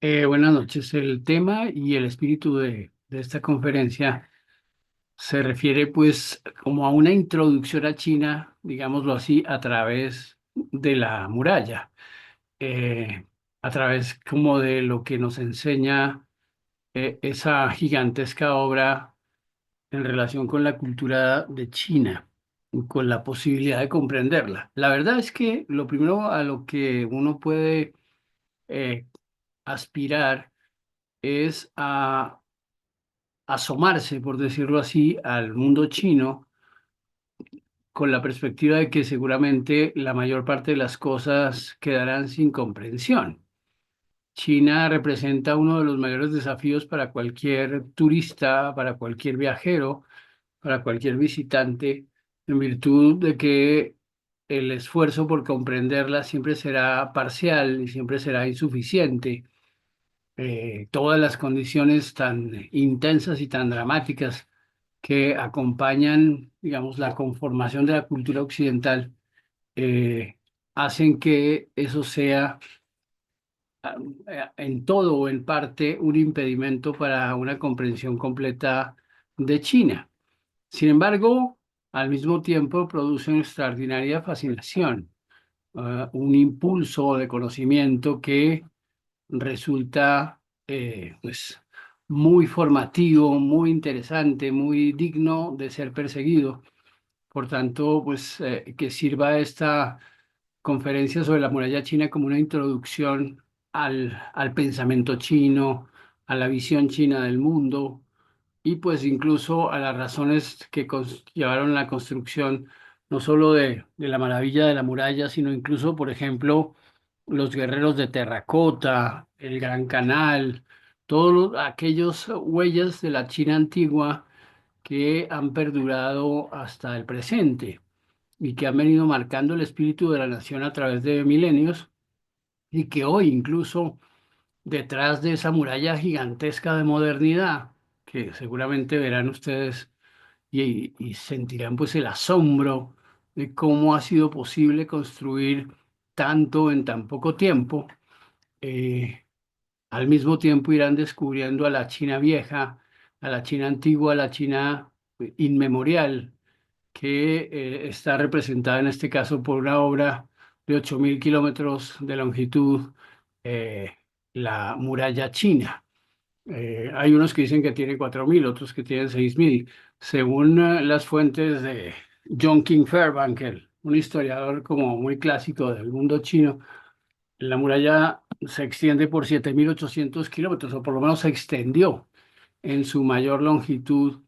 Buenas noches. El tema y el espíritu de esta conferencia se refiere pues como a una introducción a China, digámoslo así, a través de la muralla, a través como de lo que nos enseña esa gigantesca obra en relación con la cultura de China, con la posibilidad de comprenderla. La verdad es que lo primero a lo que uno puede eh, aspirar es a asomarse, por decirlo así, al mundo chino con la perspectiva de que seguramente la mayor parte de las cosas quedarán sin comprensión. China representa uno de los mayores desafíos para cualquier turista, para cualquier viajero, para cualquier visitante, en virtud de que el esfuerzo por comprenderla siempre será parcial y siempre será insuficiente. Todas las condiciones tan intensas y tan dramáticas que acompañan, digamos, la conformación de la cultura occidental, eh, hacen que eso sea en todo o en parte un impedimento para una comprensión completa de China. Sin embargo, al mismo tiempo produce una extraordinaria fascinación, un impulso de conocimiento que resulta pues muy formativo, muy interesante, muy digno de ser perseguido. Por tanto, pues que sirva esta conferencia sobre la muralla china como una introducción al pensamiento chino, a la visión china del mundo y pues incluso a las razones que llevaron a la construcción no solo de la maravilla de la muralla, sino incluso, por ejemplo, los guerreros de terracota, el Gran Canal, todos aquellos huellas de la China antigua que han perdurado hasta el presente y que han venido marcando el espíritu de la nación a través de milenios y que hoy incluso detrás de esa muralla gigantesca de modernidad, que seguramente verán ustedes y sentirán pues el asombro de cómo ha sido posible construir tanto en tan poco tiempo. eh, Al mismo tiempo irán descubriendo a la China vieja, a la China antigua, a la China inmemorial, que está representada en este caso por una obra de 8.000 kilómetros de longitud, eh, la muralla china. Hay unos que dicen que tiene 4.000, otros que tienen 6.000. Según las fuentes de John King Fairbanks, un historiador como muy clásico del mundo chino, la muralla se extiende por 7.800 kilómetros, o por lo menos se extendió en su mayor longitud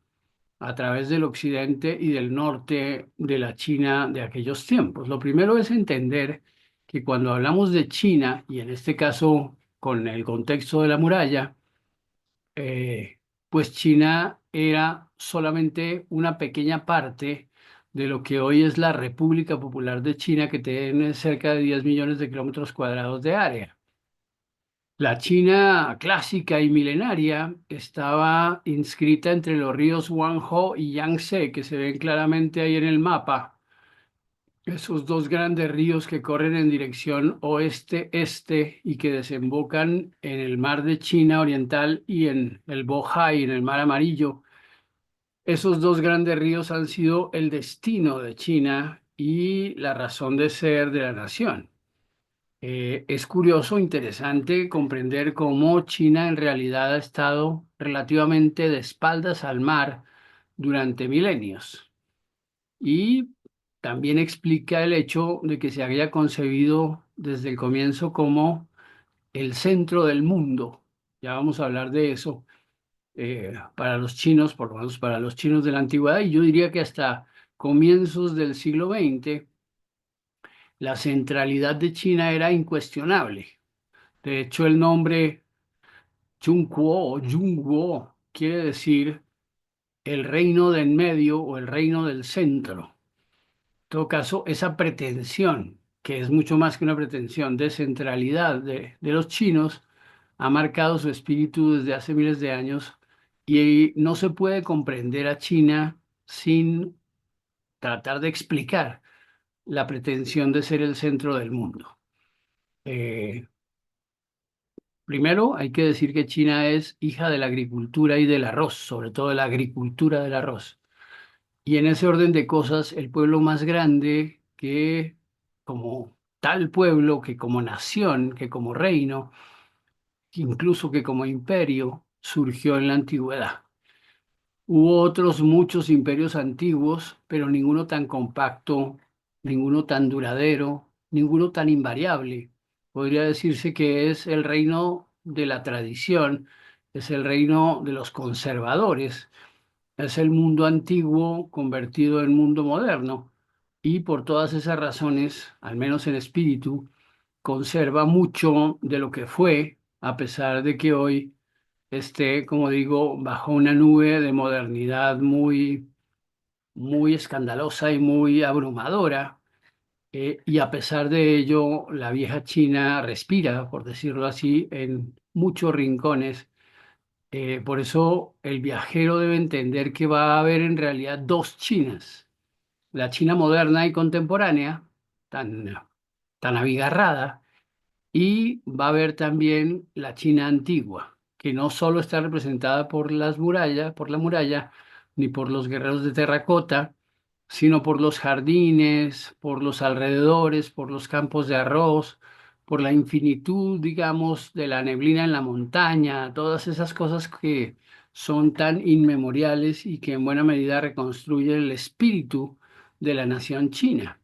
a través del occidente y del norte de la China de aquellos tiempos. Lo primero es entender que cuando hablamos de China, y en este caso con el contexto de la muralla, eh, pues China era solamente una pequeña parte de lo que hoy es la República Popular de China, que tiene cerca de 10 millones de kilómetros cuadrados de área. La China clásica y milenaria estaba inscrita entre los ríos Huanghe y Yangtze, que se ven claramente ahí en el mapa. Esos dos grandes ríos que corren en dirección oeste-este y que desembocan en el mar de China Oriental y en el Bohai, en el mar Amarillo. Esos dos grandes ríos han sido el destino de China y la razón de ser de la nación. Es curioso, interesante comprender cómo China en realidad ha estado relativamente de espaldas al mar durante milenios. Y también explica el hecho de que se había concebido desde el comienzo como el centro del mundo. Ya vamos a hablar de eso para los chinos, por lo menos para los chinos de la antigüedad, y yo diría que hasta comienzos del siglo XX, la centralidad de China era incuestionable. De hecho, el nombre Chunguo o Yunguo quiere decir el reino del medio o el reino del centro. En todo caso, esa pretensión, que es mucho más que una pretensión de centralidad de los chinos, ha marcado su espíritu desde hace miles de años y no se puede comprender a China sin tratar de explicar la pretensión de ser el centro del mundo. Eh, Primero, hay que decir que China es hija de la agricultura y del arroz, sobre todo de la agricultura del arroz. Y en ese orden de cosas, el pueblo más grande que como tal pueblo, que como nación, que como reino, incluso que como imperio, surgió en la antigüedad. Hubo otros muchos imperios antiguos, pero ninguno tan compacto, ninguno tan duradero, ninguno tan invariable. Podría decirse que es el reino de la tradición, es el reino de los conservadores, es el mundo antiguo convertido en mundo moderno. Y por todas esas razones, al menos en espíritu, conserva mucho de lo que fue, a pesar de que hoy esté, como digo, bajo una nube de modernidad muy escandalosa y muy abrumadora. Y a pesar de ello, la vieja China respira, por decirlo así, en muchos rincones. Por eso el viajero debe entender que va a haber en realidad dos Chinas: la China moderna y contemporánea, tan, tan abigarrada, y va a haber también la China antigua, que no solo está representada por las murallas, por la muralla, ni por los guerreros de terracota, sino por los jardines, por los alrededores, por los campos de arroz, por la infinitud, digamos, de la neblina en la montaña, todas esas cosas que son tan inmemoriales y que en buena medida reconstruyen el espíritu de la nación china.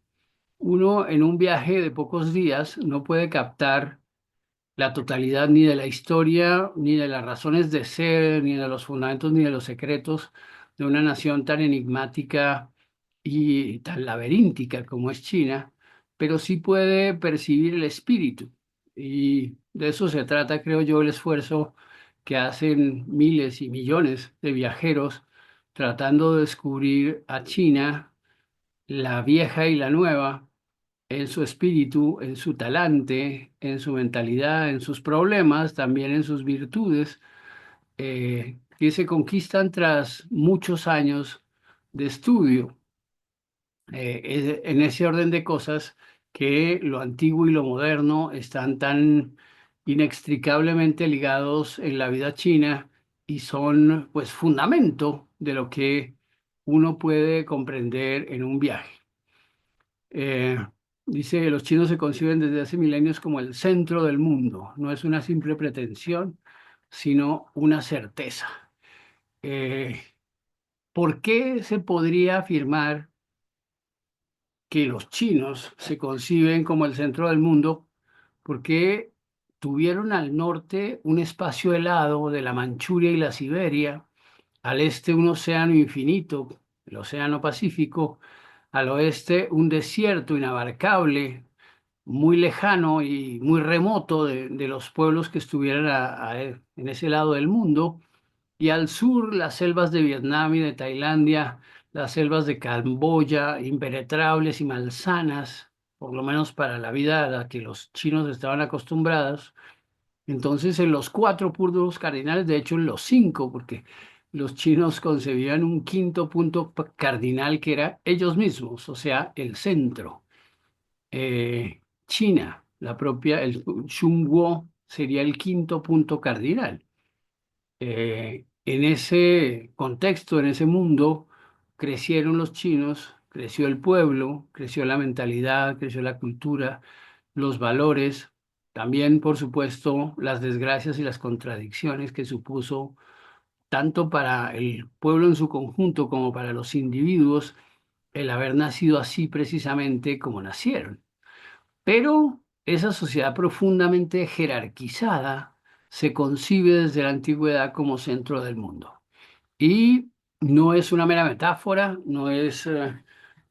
Uno en un viaje de pocos días no puede captar la totalidad ni de la historia, ni de las razones de ser, ni de los fundamentos, ni de los secretos de una nación tan enigmática y tan laberíntica como es China, pero sí puede percibir el espíritu. Y de eso se trata, creo yo, el esfuerzo que hacen miles y millones de viajeros tratando de descubrir a China, la vieja y la nueva, en su espíritu, en su talante, en su mentalidad, en sus problemas, también en sus virtudes, que se conquistan tras muchos años de estudio. Es en ese orden de cosas que lo antiguo y lo moderno están tan inextricablemente ligados en la vida china y son pues fundamento de lo que uno puede comprender en un viaje. Eh, Dice, los chinos se conciben desde hace milenios como el centro del mundo. No es una simple pretensión, sino una certeza. Eh, ¿Por qué se podría afirmar que los chinos se conciben como el centro del mundo? Porque tuvieron al norte un espacio helado de la Manchuria y la Siberia, al este un océano infinito, el océano Pacífico, al oeste un desierto inabarcable, muy lejano y muy remoto de los pueblos que estuvieran en ese lado del mundo, y al sur las selvas de Vietnam y de Tailandia, las selvas de Camboya, impenetrables y malsanas, por lo menos para la vida a la que los chinos estaban acostumbrados. Entonces, en los cuatro puntos cardinales, de hecho en los cinco, porque los chinos concebían un quinto punto cardinal que era ellos mismos, o sea, el centro. China, la propia, el Chungguo sería el quinto punto cardinal. En ese contexto, en ese mundo, crecieron los chinos, creció el pueblo, creció la mentalidad, creció la cultura, los valores, también, por supuesto, las desgracias y las contradicciones que supuso tanto para el pueblo en su conjunto como para los individuos el haber nacido así precisamente como nacieron. Pero esa sociedad profundamente jerarquizada se concibe desde la antigüedad como centro del mundo. Y no es una mera metáfora, no es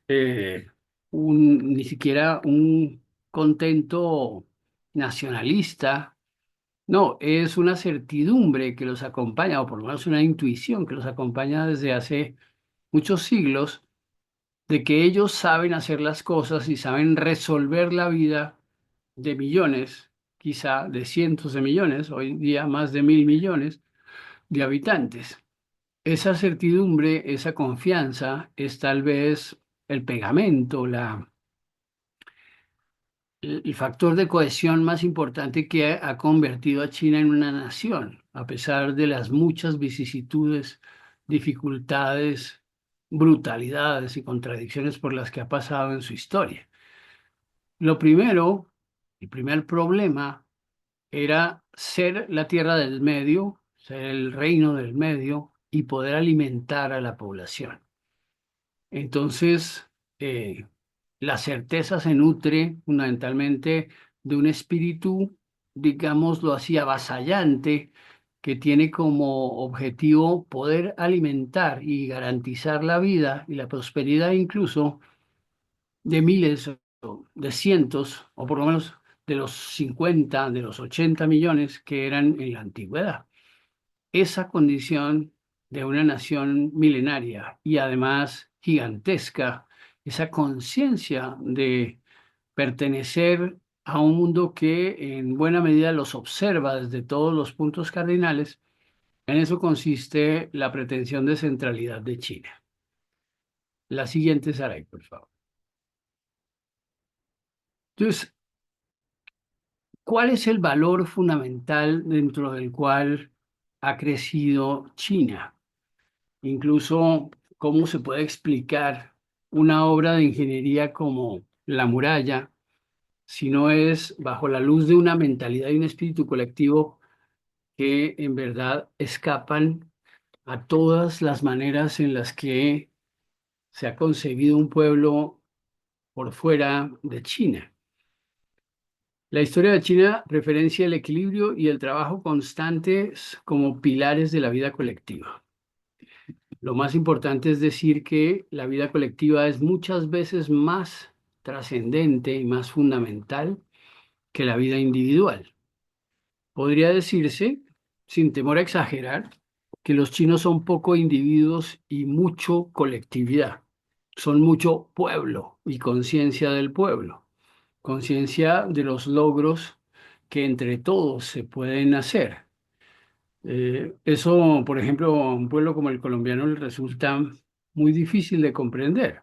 eh, ni siquiera un contento nacionalista, no, es una certidumbre que los acompaña, o por lo menos una intuición que los acompaña desde hace muchos siglos, de que ellos saben hacer las cosas y saben resolver la vida de millones, quizá de cientos de millones, hoy día más de 1.000 millones de habitantes. Esa certidumbre, esa confianza es tal vez el pegamento, el factor de cohesión más importante que ha convertido a China en una nación, a pesar de las muchas vicisitudes, dificultades, brutalidades y contradicciones por las que ha pasado en su historia. Lo primero, el primer problema era ser la tierra del medio, ser el reino del medio y poder alimentar a la población. Entonces, la certeza se nutre fundamentalmente de un espíritu, digámoslo así, avasallante, que tiene como objetivo poder alimentar y garantizar la vida y la prosperidad incluso de miles, o de cientos, o por lo menos de los 50, de los 80 millones que eran en la antigüedad. Esa condición de una nación milenaria y además gigantesca, esa conciencia de pertenecer a un mundo que en buena medida los observa desde todos los puntos cardinales, en eso consiste la pretensión de centralidad de China. La siguiente, Saray, por favor. Entonces, ¿cuál es el valor fundamental dentro del cual ha crecido China? Incluso, ¿cómo se puede explicar una obra de ingeniería como la muralla si no es bajo la luz de una mentalidad y un espíritu colectivo que en verdad escapan a todas las maneras en las que se ha concebido un pueblo por fuera de China? La historia de China referencia el equilibrio y el trabajo constantes como pilares de la vida colectiva. Lo más importante es decir que la vida colectiva es muchas veces más trascendente y más fundamental que la vida individual. Podría decirse, sin temor a exagerar, que los chinos son poco individuos y mucho colectividad. Son mucho pueblo y conciencia del pueblo, conciencia de los logros que entre todos se pueden hacer. Eso, por ejemplo, a un pueblo como el colombiano le resulta muy difícil de comprender.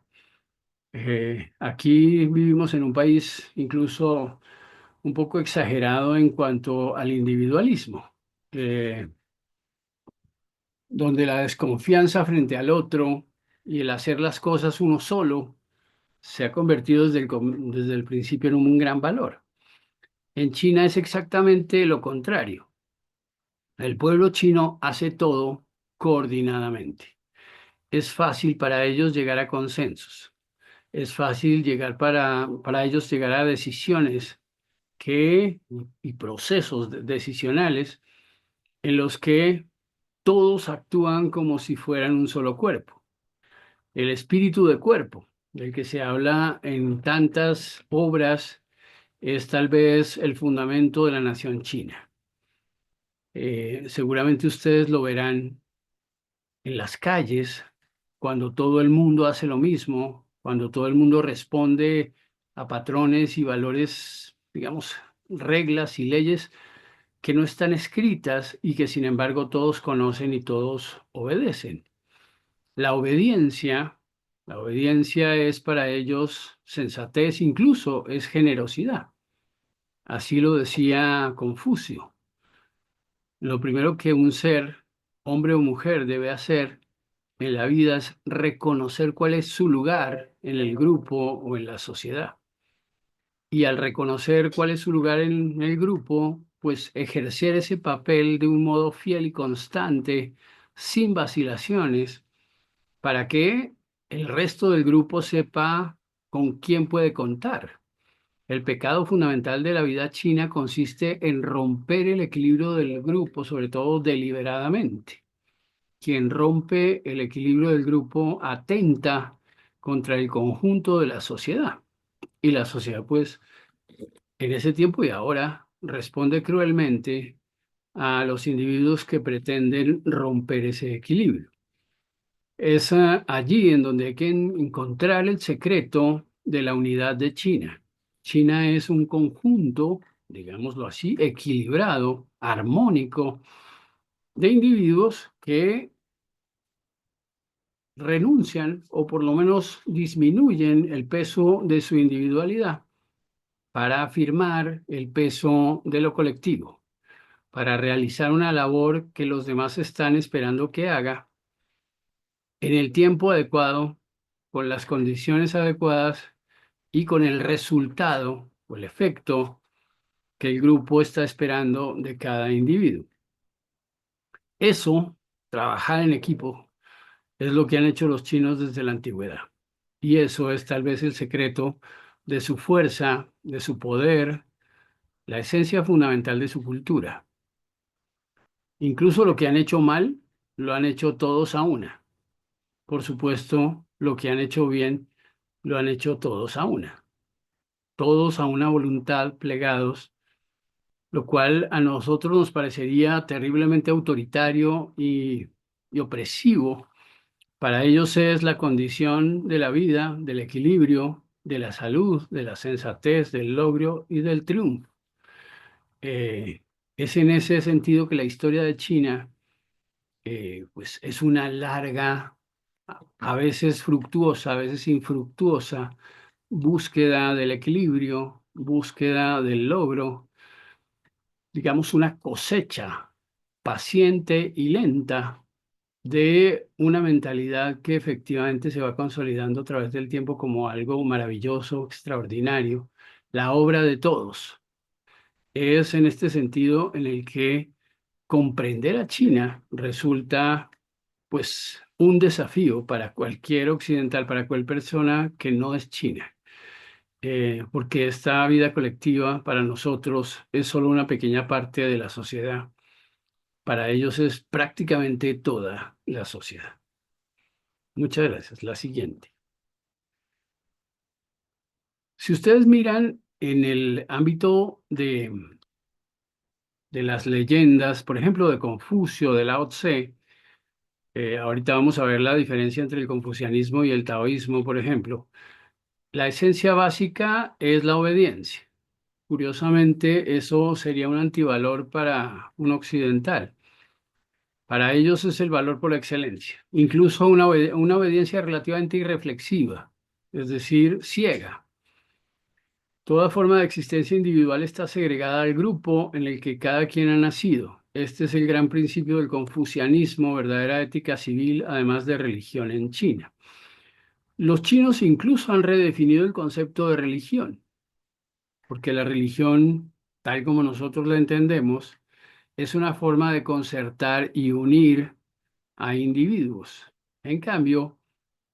Aquí vivimos en un país incluso un poco exagerado en cuanto al individualismo, eh, donde la desconfianza frente al otro y el hacer las cosas uno solo se ha convertido desde el principio en un gran valor. En China es exactamente lo contrario. El pueblo chino hace todo coordinadamente. Es fácil para ellos llegar a consensos. Es fácil llegar para ellos llegar a decisiones y procesos decisionales en los que todos actúan como si fueran un solo cuerpo. El espíritu de cuerpo, del que se habla en tantas obras, es tal vez el fundamento de la nación china. Seguramente ustedes lo verán en las calles, cuando todo el mundo hace lo mismo, cuando todo el mundo responde a patrones y valores, digamos, reglas y leyes que no están escritas y que sin embargo todos conocen y todos obedecen. La obediencia, la obediencia es para ellos sensatez, incluso es generosidad. Así lo decía Confucio. Lo primero que un ser, hombre o mujer, debe hacer en la vida es reconocer cuál es su lugar en el grupo o en la sociedad. Y al reconocer cuál es su lugar en el grupo, pues ejercer ese papel de un modo fiel y constante, sin vacilaciones, para que el resto del grupo sepa con quién puede contar. El pecado fundamental de la vida china consiste en romper el equilibrio del grupo, sobre todo deliberadamente. Quien rompe el equilibrio del grupo atenta contra el conjunto de la sociedad. Y la sociedad, pues, en ese tiempo y ahora, responde cruelmente a los individuos que pretenden romper ese equilibrio. Es allí en donde hay que encontrar el secreto de la unidad de China. China es un conjunto, digámoslo así, equilibrado, armónico, de individuos que renuncian o por lo menos disminuyen el peso de su individualidad para afirmar el peso de lo colectivo, para realizar una labor que los demás están esperando que haga en el tiempo adecuado, con las condiciones adecuadas y con el resultado o el efecto que el grupo está esperando de cada individuo. Eso, trabajar en equipo, es lo que han hecho los chinos desde la antigüedad. Y eso es tal vez el secreto de su fuerza, de su poder, la esencia fundamental de su cultura. Incluso lo que han hecho mal, lo han hecho todos a una. Por supuesto, lo que han hecho bien, lo han hecho todos a una. Todos a una voluntad plegados, lo cual a nosotros nos parecería terriblemente autoritario y opresivo. Para ellos es la condición de la vida, del equilibrio, de la salud, de la sensatez, del logro y del triunfo. Eh, es en ese sentido que la historia de China pues es una larga, a veces fructuosa, a veces infructuosa, búsqueda del equilibrio, búsqueda del logro, digamos una cosecha paciente y lenta de una mentalidad que efectivamente se va consolidando a través del tiempo como algo maravilloso, extraordinario, la obra de todos. Es en este sentido en el que comprender a China resulta pues un desafío para cualquier occidental, para cualquier persona que no es china. Porque esta vida colectiva para nosotros es solo una pequeña parte de la sociedad. Para ellos es prácticamente toda la sociedad. Muchas gracias. La siguiente. Si ustedes miran en el ámbito de las leyendas, por ejemplo, de Confucio, de Lao Tse, ahorita vamos a ver la diferencia entre el confucianismo y el taoísmo, por ejemplo. La esencia básica es la obediencia. Curiosamente, eso sería un antivalor para un occidental. Para ellos es el valor por excelencia, incluso una obediencia relativamente irreflexiva, es decir, ciega. Toda forma de existencia individual está segregada al grupo en el que cada quien ha nacido. Este es el gran principio del confucianismo, verdadera ética civil, además de religión en China. Los chinos incluso han redefinido el concepto de religión, porque la religión, tal como nosotros la entendemos, es una forma de concertar y unir a individuos. En cambio,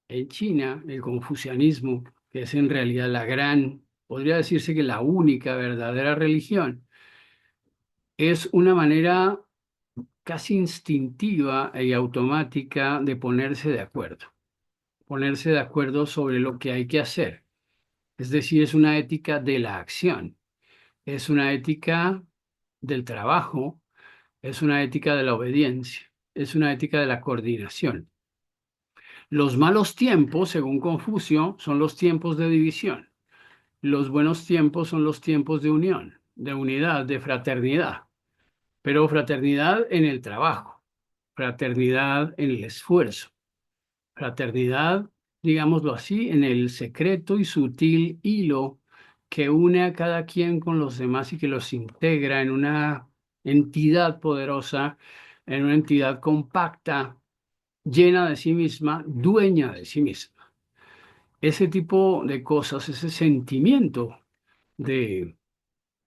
en China, el confucianismo, que es en realidad la gran, podría decirse que la única verdadera religión, es una manera casi instintiva y automática de ponerse de acuerdo sobre lo que hay que hacer. Es decir, es una ética de la acción, es una ética del trabajo, es una ética de la obediencia, es una ética de la coordinación. Los malos tiempos, según Confucio, son los tiempos de división. Los buenos tiempos son los tiempos de unión, de unidad, de fraternidad. Pero fraternidad en el trabajo, fraternidad en el esfuerzo, fraternidad, digámoslo así, en el secreto y sutil hilo que une a cada quien con los demás y que los integra en una entidad poderosa, en una entidad compacta, llena de sí misma, dueña de sí misma. Ese tipo de cosas, ese sentimiento de,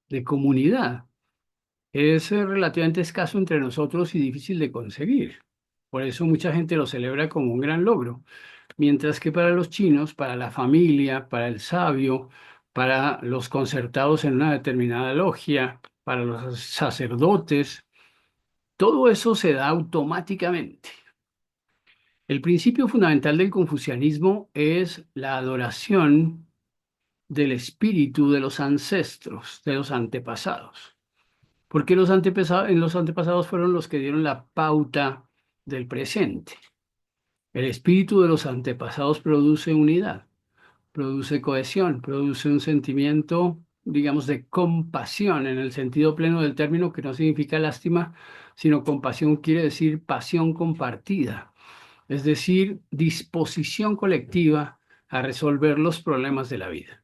de comunidad, es relativamente escaso entre nosotros y difícil de conseguir. Por eso mucha gente lo celebra como un gran logro. Mientras que para los chinos, para la familia, para el sabio, para los concertados en una determinada logia, para los sacerdotes, todo eso se da automáticamente. El principio fundamental del confucianismo es la adoración del espíritu de los ancestros, de los antepasados. Porque los antepasados fueron los que dieron la pauta del presente. El espíritu de los antepasados produce unidad, produce cohesión, produce un sentimiento, digamos, de compasión en el sentido pleno del término, que no significa lástima, sino compasión quiere decir pasión compartida, es decir, disposición colectiva a resolver los problemas de la vida.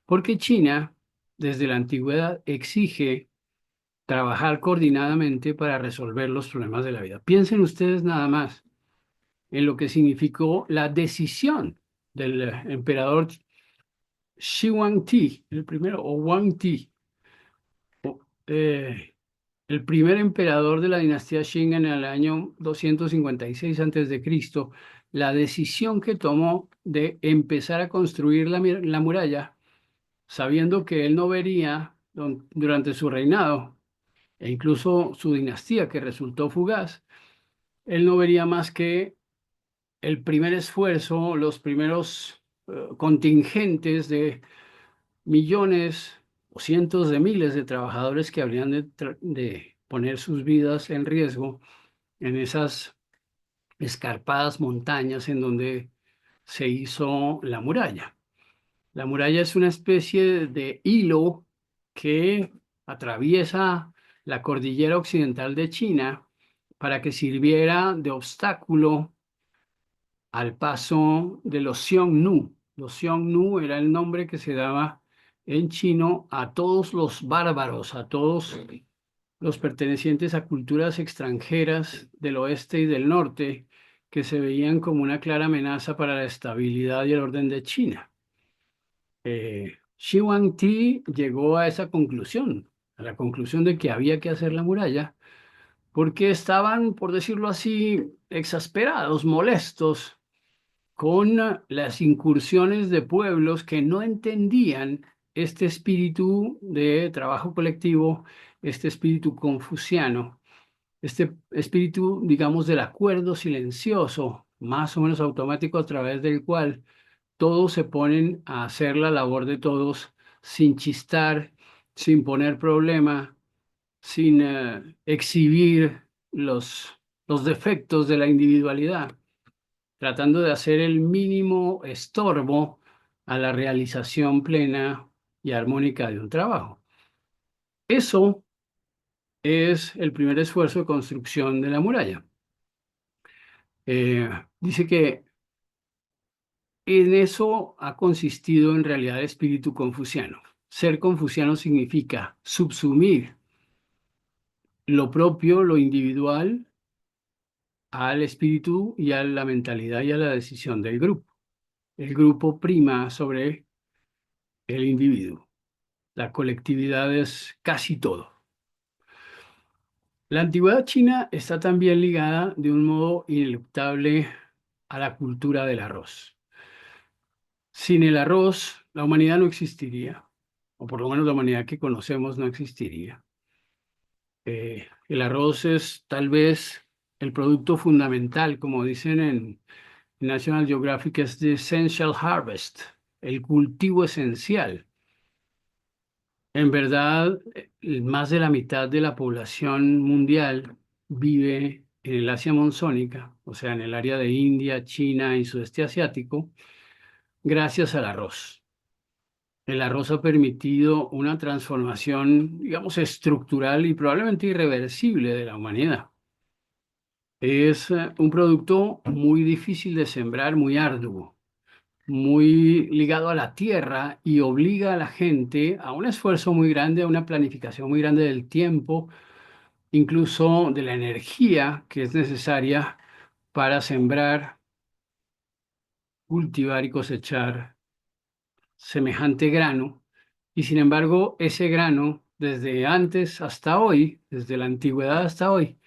Porque China desde la antigüedad exige trabajar coordinadamente para resolver los problemas de la vida. Piensen ustedes nada más en lo que significó la decisión del emperador Shi Huangdi, el primero, o Wang Ti, eh, el primer emperador de la dinastía Qing en el año 256 a.C., la decisión que tomó de empezar a construir la muralla, sabiendo que él no vería durante su reinado, e incluso su dinastía, que resultó fugaz, él no vería más que el primer esfuerzo, los primeros contingentes de millones o cientos de miles de trabajadores que habrían de poner sus vidas en riesgo en esas escarpadas montañas en donde se hizo la muralla. La muralla es una especie de hilo que atraviesa la cordillera occidental de China para que sirviera de obstáculo al paso de los Xiongnu. Los Xiongnu era el nombre que se daba en chino a todos los bárbaros, a todos los pertenecientes a culturas extranjeras del oeste y del norte, que se veían como una clara amenaza para la estabilidad y el orden de China. Shi Huangdi llegó a esa conclusión, a la conclusión de que había que hacer la muralla, porque estaban, por decirlo así, exasperados, molestos con las incursiones de pueblos que no entendían este espíritu de trabajo colectivo, este espíritu confuciano, este espíritu, digamos, del acuerdo silencioso, más o menos automático, a través del cual todos se ponen a hacer la labor de todos sin chistar, sin poner problema, sin exhibir los defectos de la individualidad, tratando de hacer el mínimo estorbo a la realización plena y armónica de un trabajo. Eso es el primer esfuerzo de construcción de la muralla. Dice que en eso ha consistido en realidad el espíritu confuciano. Ser confuciano significa subsumir lo propio, lo individual, al espíritu y a la mentalidad y a la decisión del grupo. El grupo prima sobre el individuo. La colectividad es casi todo. La antigüedad china está también ligada de un modo ineluctable a la cultura del arroz. Sin el arroz, la humanidad no existiría, o por lo menos la humanidad que conocemos no existiría. El arroz es tal vez el producto fundamental, como dicen en National Geographic, es the essential harvest, el cultivo esencial. En verdad, más de la mitad de la población mundial vive en el Asia monzónica, o sea, en el área de India, China y sudeste asiático, gracias al arroz. El arroz ha permitido una transformación, digamos, estructural y probablemente irreversible de la humanidad. Es un producto muy difícil de sembrar, muy arduo, muy ligado a la tierra y obliga a la gente a un esfuerzo muy grande, a una planificación muy grande del tiempo, incluso de la energía que es necesaria para sembrar, cultivar y cosechar semejante grano. Y sin embargo, ese grano, desde antes hasta hoy, desde la antigüedad hasta hoy,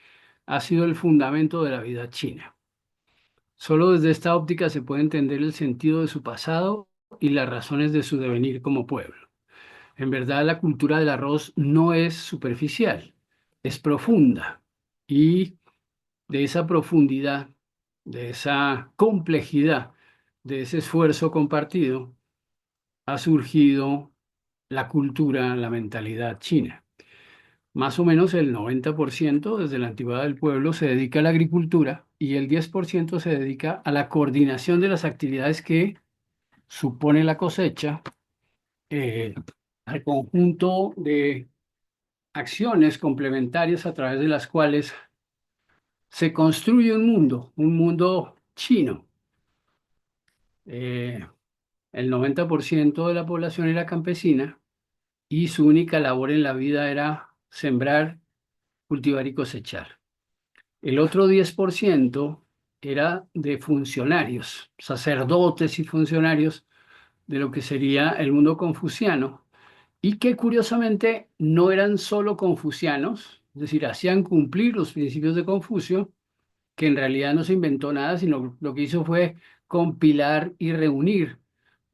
ha sido el fundamento de la vida china. Solo desde esta óptica se puede entender el sentido de su pasado y las razones de su devenir como pueblo. En verdad, la cultura del arroz no es superficial, es profunda. Y de esa profundidad, de esa complejidad, de ese esfuerzo compartido, ha surgido la cultura, la mentalidad china. Más o menos el 90% desde la antigüedad del pueblo se dedica a la agricultura y el 10% se dedica a la coordinación de las actividades que supone la cosecha, eh, al conjunto de acciones complementarias a través de las cuales se construye un mundo chino. Eh, el 90% de la población era campesina y su única labor en la vida era sembrar, cultivar y cosechar. El otro 10% era de funcionarios, sacerdotes y funcionarios de lo que sería el mundo confuciano, y que curiosamente no eran solo confucianos, es decir, hacían cumplir los principios de Confucio, que en realidad no se inventó nada, sino lo que hizo fue compilar y reunir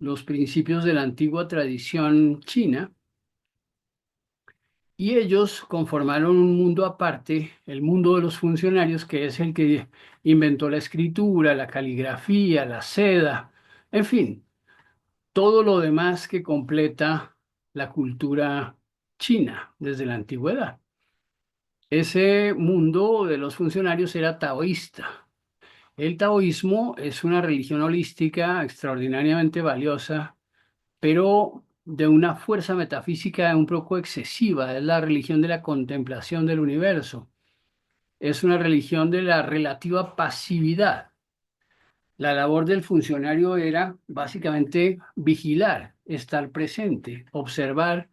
los principios de la antigua tradición china, y ellos conformaron un mundo aparte, el mundo de los funcionarios, que es el que inventó la escritura, la caligrafía, la seda, en fin, todo lo demás que completa la cultura china desde la antigüedad. Ese mundo de los funcionarios era taoísta. El taoísmo es una religión holística extraordinariamente valiosa, pero de una fuerza metafísica un poco excesiva. Es la religión de la contemplación del universo. Es una religión de la relativa pasividad. La labor del funcionario era básicamente vigilar, estar presente, observar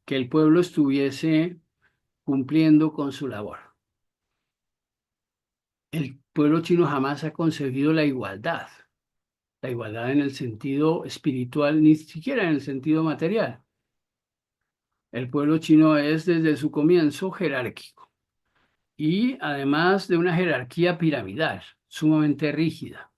que el pueblo estuviese cumpliendo con su labor. El pueblo chino jamás ha concebido la igualdad en el sentido espiritual, ni siquiera en el sentido material. El pueblo chino es desde su comienzo jerárquico y además de una jerarquía piramidal, sumamente rígida.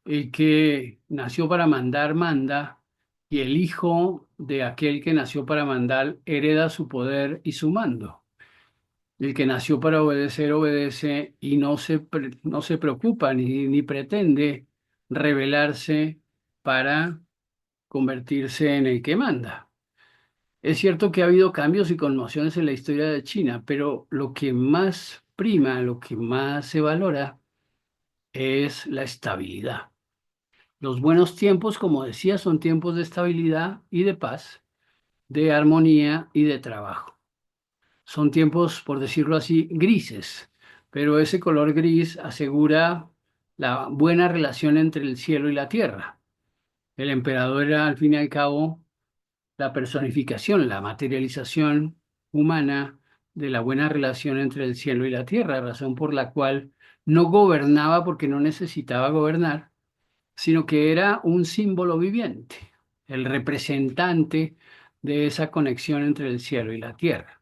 El que nació para mandar, manda, y el hijo de aquel que nació para mandar hereda su poder y su mando. El que nació para obedecer, obedece y no se preocupa ni pretende rebelarse para convertirse en el que manda. Es cierto que ha habido cambios y conmociones en la historia de China, pero lo que más prima, lo que más se valora es la estabilidad. Los buenos tiempos, como decía, son tiempos de estabilidad y de paz, de armonía y de trabajo. Son tiempos, por decirlo así, grises, pero ese color gris asegura la buena relación entre el cielo y la tierra. El emperador era, al fin y al cabo, la personificación, la materialización humana de la buena relación entre el cielo y la tierra, razón por la cual no gobernaba porque no necesitaba gobernar, sino que era un símbolo viviente, el representante de esa conexión entre el cielo y la tierra.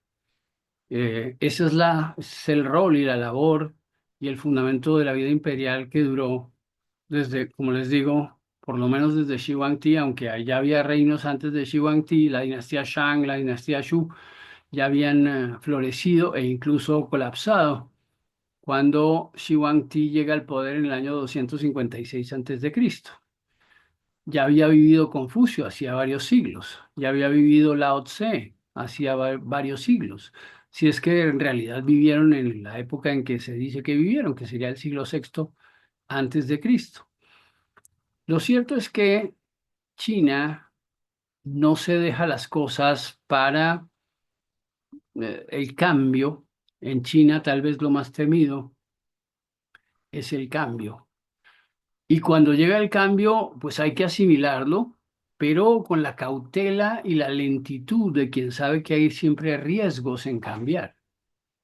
Ese es es el rol y la labor y el fundamento de la vida imperial que duró desde, como les digo, por lo menos desde Shi Huangdi, aunque ya había reinos antes de Shi Huangdi, la dinastía Shang, la dinastía Shu, ya habían florecido e incluso colapsado cuando Shi Huangdi llega al poder en el año 256 antes de Cristo. Ya había vivido Confucio hacía varios siglos, ya había vivido Lao Tse hacía varios siglos, si es que en realidad vivieron en la época en que se dice que vivieron, que sería el siglo sexto antes de Cristo. Lo cierto es que China no se deja las cosas para el cambio. En China tal vez lo más temido es el cambio. Y cuando llega el cambio, pues hay que asimilarlo, pero con la cautela y la lentitud de quien sabe que hay siempre riesgos en cambiar.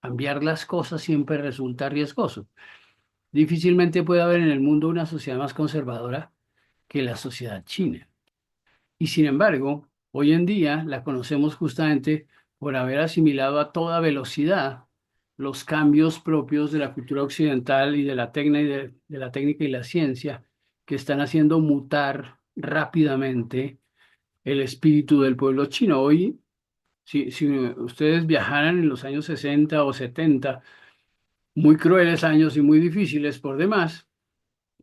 Cambiar las cosas siempre resulta riesgoso. Difícilmente puede haber en el mundo una sociedad más conservadora que la sociedad china. Y sin embargo, hoy en día la conocemos justamente por haber asimilado a toda velocidad los cambios propios de la cultura occidental y de la de la técnica y la ciencia que están haciendo mutar rápidamente el espíritu del pueblo chino. Hoy, si ustedes viajaran en los años 60 o 70, muy crueles años y muy difíciles por demás,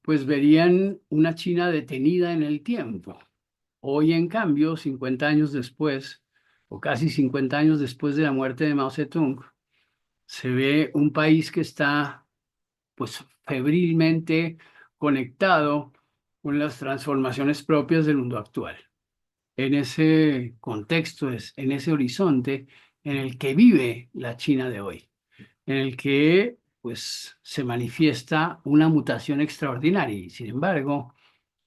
pues verían una China detenida en el tiempo. Hoy, en cambio, 50 años después, o casi 50 años después de la muerte de Mao Zedong, se ve un país que está, pues, febrilmente conectado con las transformaciones propias del mundo actual. En ese contexto, en ese horizonte en el que vive la China de hoy, en el que, pues, se manifiesta una mutación extraordinaria y, sin embargo,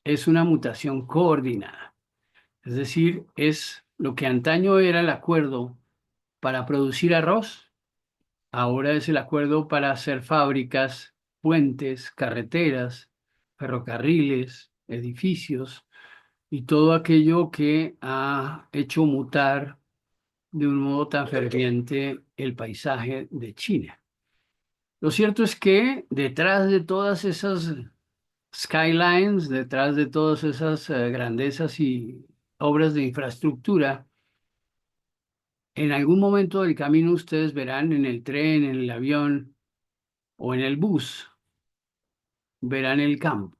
es una mutación coordinada. Es decir, es Lo que antaño era el acuerdo para producir arroz, ahora es el acuerdo para hacer fábricas, puentes, carreteras, ferrocarriles, edificios y todo aquello que ha hecho mutar de un modo tan ferviente el paisaje de China. Lo cierto es que detrás de todas esas skylines, detrás de todas esas grandezas y obras de infraestructura, en algún momento del camino ustedes verán en el tren, en el avión o en el bus, verán el campo,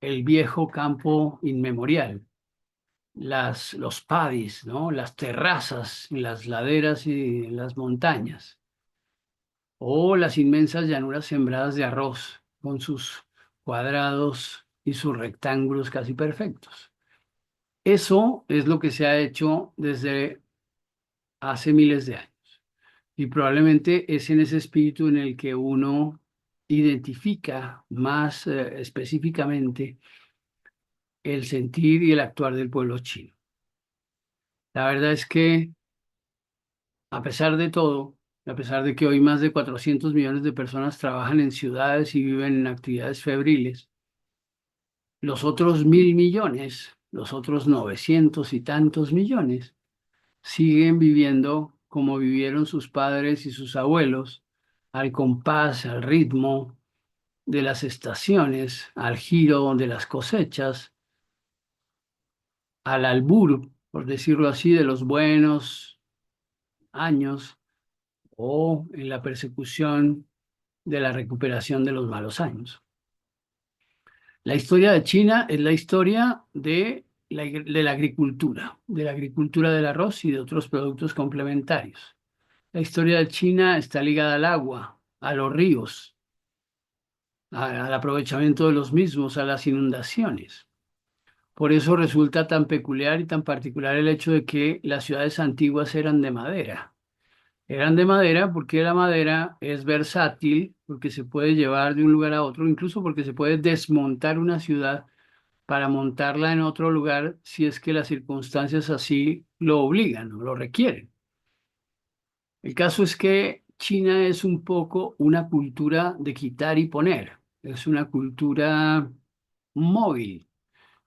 el viejo campo inmemorial, los paddies, ¿no? Las terrazas, las laderas y las montañas, o las inmensas llanuras sembradas de arroz con sus cuadrados y sus rectángulos casi perfectos. Eso es lo que se ha hecho desde hace miles de años. Y probablemente es en ese espíritu en el que uno identifica más específicamente el sentir y el actuar del pueblo chino. La verdad es que, a pesar de todo, a pesar de que hoy más de 400 millones de personas trabajan en ciudades y viven en actividades febriles, los otros 1.000 millones, los otros 900 y tantos millones, siguen viviendo como vivieron sus padres y sus abuelos, al compás, al ritmo de las estaciones, al giro de las cosechas, al albur, por decirlo así, de los buenos años o en la persecución de la recuperación de los malos años. La historia de China es la historia de la agricultura del arroz y de otros productos complementarios. La historia de China está ligada al agua, a los ríos, al aprovechamiento de los mismos, a las inundaciones. Por eso resulta tan peculiar y tan particular el hecho de que las ciudades antiguas eran de madera. Eran de madera porque la madera es versátil, porque se puede llevar de un lugar a otro, incluso porque se puede desmontar una ciudad para montarla en otro lugar si es que las circunstancias así lo obligan o lo requieren. El caso es que China es un poco una cultura de quitar y poner, es una cultura móvil.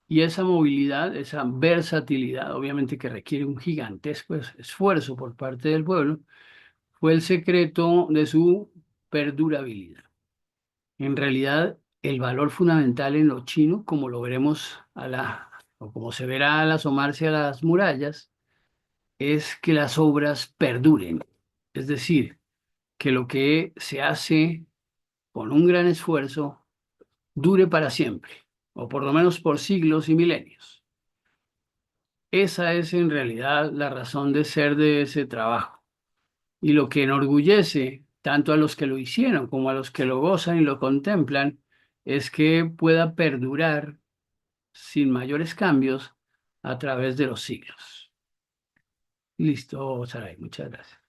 Y esa movilidad, esa versatilidad, obviamente que requiere un gigantesco esfuerzo por parte del pueblo, fue el secreto de su perdurabilidad. En realidad, el valor fundamental en lo chino, como lo veremos o como se verá al asomarse a las murallas, es que las obras perduren. Es decir, que lo que se hace con un gran esfuerzo dure para siempre, o por lo menos por siglos y milenios. Esa es en realidad la razón de ser de ese trabajo. Y lo que enorgullece tanto a los que lo hicieron como a los que lo gozan y lo contemplan es que pueda perdurar sin mayores cambios a través de los siglos. Listo, Saray, muchas gracias.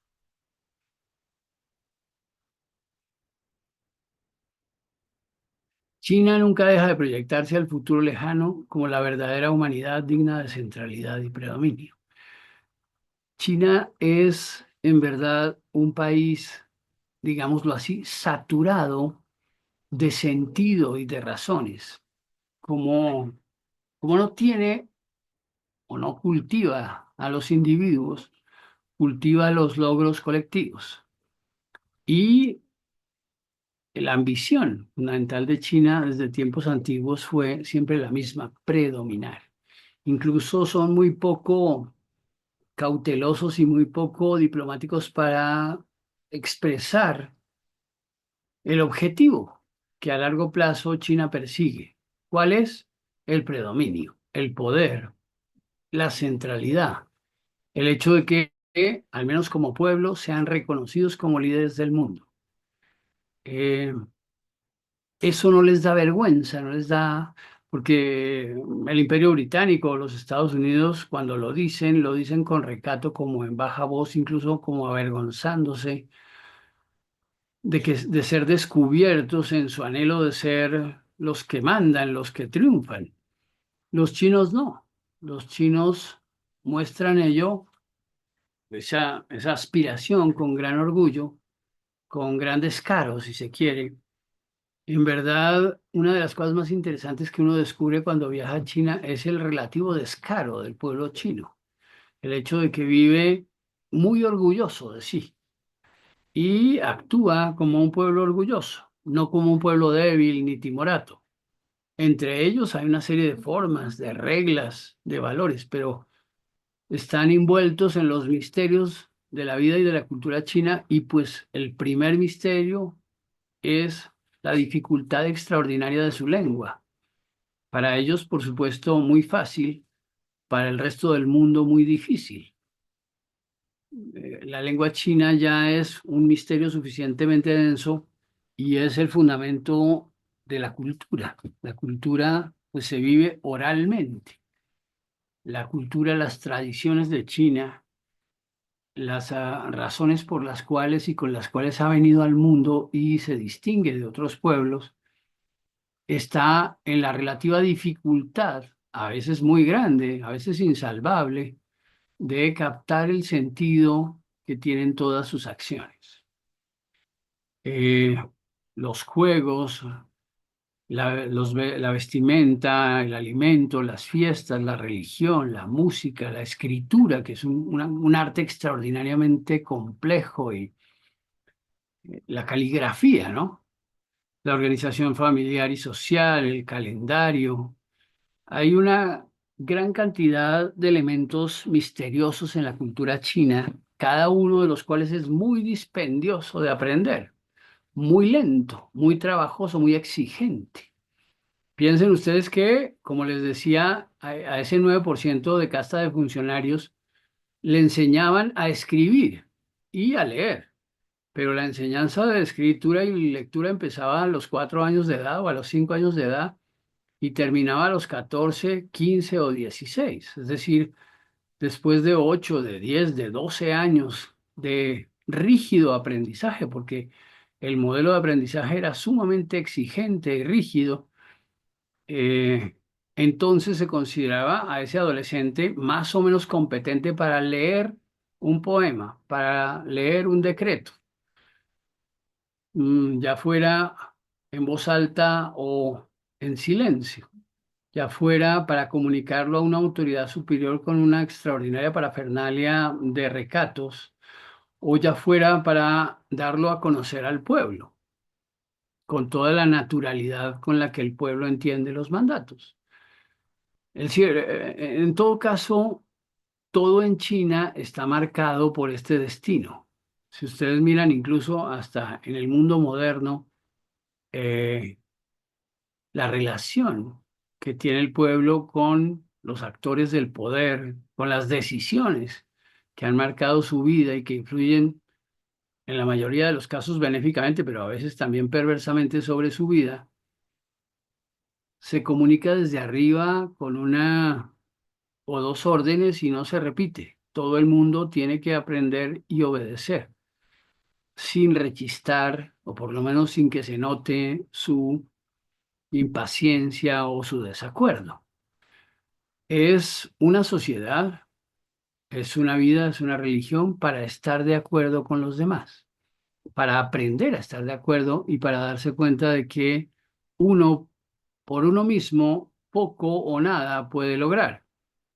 China nunca deja de proyectarse al futuro lejano como la verdadera humanidad digna de centralidad y predominio. China es en verdad un país, digámoslo así, saturado de sentido y de razones, como, como no tiene o no cultiva a los individuos, cultiva los logros colectivos. Y la ambición fundamental de China desde tiempos antiguos fue siempre la misma, predominar. Incluso son muy poco cautelosos y muy poco diplomáticos para expresar el objetivo que a largo plazo China persigue. ¿Cuál es? El predominio, el poder, la centralidad, el hecho de que, al menos como pueblo, sean reconocidos como líderes del mundo. Eh, Eso no les da vergüenza, no les da, porque el Imperio Británico o los Estados Unidos, cuando lo dicen con recato, como en baja voz, incluso como avergonzándose de ser descubiertos en su anhelo de ser los que mandan, los que triunfan. Los chinos no. Los chinos muestran ello, esa aspiración con gran orgullo, con gran descaro, si se quiere. En verdad, una de las cosas más interesantes que uno descubre cuando viaja a China es el relativo descaro del pueblo chino, el hecho de que vive muy orgulloso de sí y actúa como un pueblo orgulloso, no como un pueblo débil ni timorato. Entre ellos hay una serie de formas, de reglas, de valores, pero están envueltos en los misterios de la vida y de la cultura china y pues el primer misterio es la dificultad extraordinaria de su lengua. Para ellos, por supuesto, muy fácil, para el resto del mundo muy difícil. La lengua china ya es un misterio suficientemente denso y es el fundamento de la cultura. La cultura pues se vive oralmente. La cultura, las tradiciones de China, las razones por las cuales y con las cuales ha venido al mundo y se distingue de otros pueblos, está en la relativa dificultad, a veces muy grande, a veces insalvable, de captar el sentido que tienen todas sus acciones. Eh, los juegos, la vestimenta, el alimento, las fiestas, la religión, la música, la escritura, que es un arte extraordinariamente complejo, y la caligrafía, ¿no? La organización familiar y social, el calendario. Hay una gran cantidad de elementos misteriosos en la cultura china, cada uno de los cuales es muy dispendioso de aprender, muy lento, muy trabajoso, muy exigente. Piensen ustedes que, como les decía, a ese 9% de casta de funcionarios le enseñaban a escribir y a leer, pero la enseñanza de escritura y lectura empezaba a los 4 años de edad o a los 5 años de edad y terminaba a los 14, 15 o 16. Es decir, después de 8, de 10, de 12 años de rígido aprendizaje, porque el modelo de aprendizaje era sumamente exigente y rígido. eh, entonces se consideraba a ese adolescente más o menos competente para leer un poema, para leer un decreto, ya fuera en voz alta o en silencio, ya fuera para comunicarlo a una autoridad superior con una extraordinaria parafernalia de recatos, o ya fuera para darlo a conocer al pueblo, con toda la naturalidad con la que el pueblo entiende los mandatos. Es decir, en todo caso, todo en China está marcado por este destino. Si ustedes miran incluso hasta en el mundo moderno, eh, la relación que tiene el pueblo con los actores del poder, con las decisiones que han marcado su vida y que influyen en la mayoría de los casos benéficamente, pero a veces también perversamente sobre su vida, se comunica desde arriba con una o dos órdenes y no se repite. Todo el mundo tiene que aprender y obedecer, sin rechistar, o por lo menos sin que se note su impaciencia o su desacuerdo. Es una sociedad, es una vida, es una religión para estar de acuerdo con los demás, para aprender a estar de acuerdo y para darse cuenta de que uno por uno mismo poco o nada puede lograr.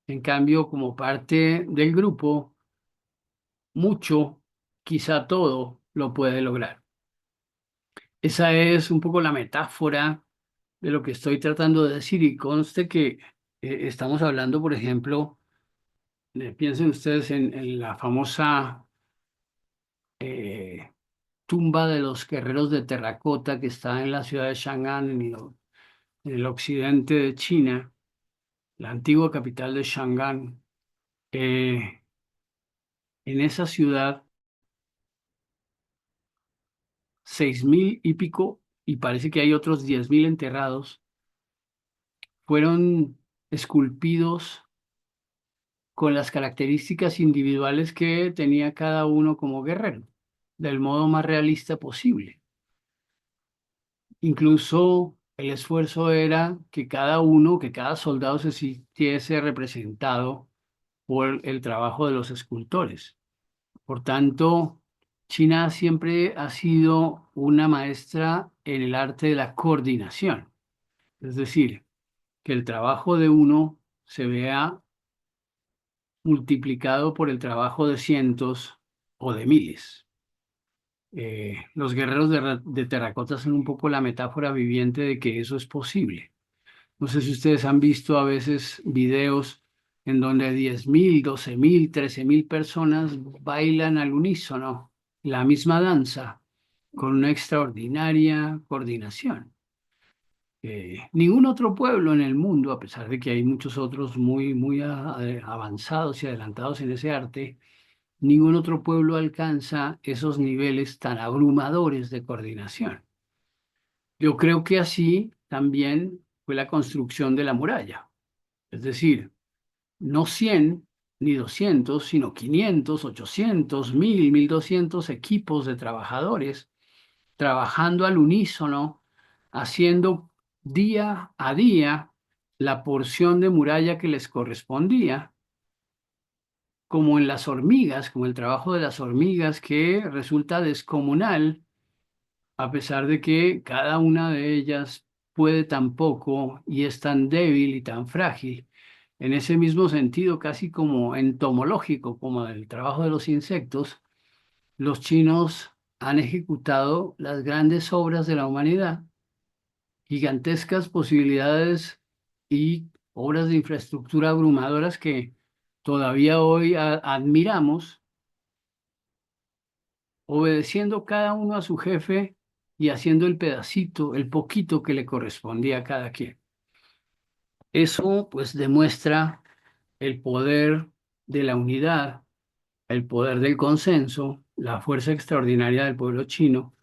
En cambio, como parte del grupo, mucho, quizá todo, lo puede lograr. Esa es un poco la metáfora de lo que estoy tratando de decir y conste que estamos hablando, por ejemplo, piensen ustedes en la famosa eh, tumba de los guerreros de terracota que está en la ciudad de Chang'an, en el occidente de China, la antigua capital de Chang'an. En esa ciudad, 6.000 y pico, y parece que hay otros 10.000 enterrados, fueron esculpidos con las características individuales que tenía cada uno como guerrero, del modo más realista posible. Incluso el esfuerzo era que cada uno, que cada soldado se sintiese representado por el trabajo de los escultores. Por tanto, China siempre ha sido una maestra en el arte de la coordinación, es decir, que el trabajo de uno se vea multiplicado por el trabajo de cientos o de miles. Los guerreros de terracota son un poco la metáfora viviente de que eso es posible. No sé si ustedes han visto a veces videos en donde 10.000, 12.000, 13.000 personas bailan al unísono la misma danza con una extraordinaria coordinación. Ningún otro pueblo en el mundo, a pesar de que hay muchos otros muy avanzados y adelantados en ese arte, ningún otro pueblo alcanza esos niveles tan abrumadores de coordinación. Yo creo que así también fue la construcción de la muralla. Es decir, no 100 ni 200, sino 500, 800, 1000, 1200 equipos de trabajadores trabajando al unísono, haciendo día a día la porción de muralla que les correspondía, como en las hormigas, como el trabajo de las hormigas que resulta descomunal, a pesar de que cada una de ellas puede tan poco y es tan débil y tan frágil. En ese mismo sentido, casi como entomológico, como el trabajo de los insectos, los chinos han ejecutado las grandes obras de la humanidad, gigantescas posibilidades y obras de infraestructura abrumadoras que todavía hoy admiramos, obedeciendo cada uno a su jefe y haciendo el pedacito, el poquito que le correspondía a cada quien. Eso pues demuestra el poder de la unidad, el poder del consenso, la fuerza extraordinaria del pueblo chino,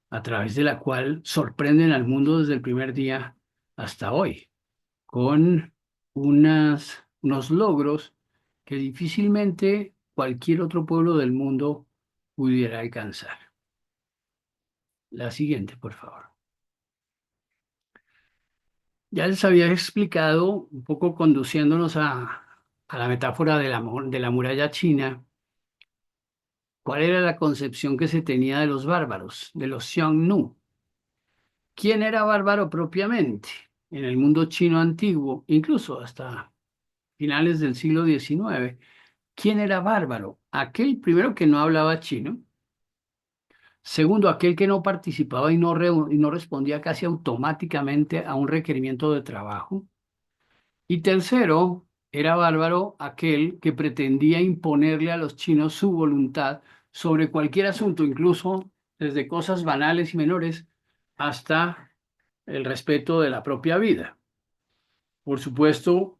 a través de la cual sorprenden al mundo desde el primer día hasta hoy, con unos logros que difícilmente cualquier otro pueblo del mundo pudiera alcanzar. La siguiente, por favor. Ya les había explicado, un poco conduciéndonos a la metáfora de la muralla china, cuál era la concepción que se tenía de los bárbaros, de los Xiongnu. ¿Quién era bárbaro propiamente? En el mundo chino antiguo, incluso hasta finales del siglo XIX, ¿quién era bárbaro? Aquel primero que no hablaba chino, segundo, aquel que no participaba y no respondía casi automáticamente a un requerimiento de trabajo, y tercero, era bárbaro aquel que pretendía imponerle a los chinos su voluntad sobre cualquier asunto, incluso desde cosas banales y menores hasta el respeto de la propia vida. Por supuesto,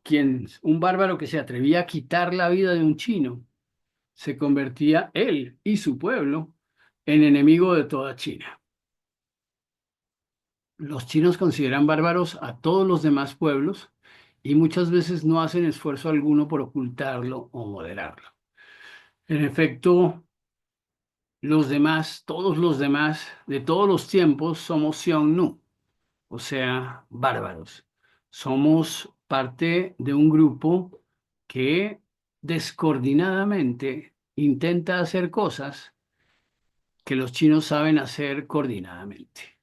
un bárbaro que se atrevía a quitar la vida de un chino, se convertía él y su pueblo en enemigo de toda China. Los chinos consideran bárbaros a todos los demás pueblos y muchas veces no hacen esfuerzo alguno por ocultarlo o moderarlo. En efecto, los demás, todos los demás, de todos los tiempos, somos Xiongnu, o sea, bárbaros. Somos parte de un grupo que descoordinadamente intenta hacer cosas que los chinos saben hacer coordinadamente.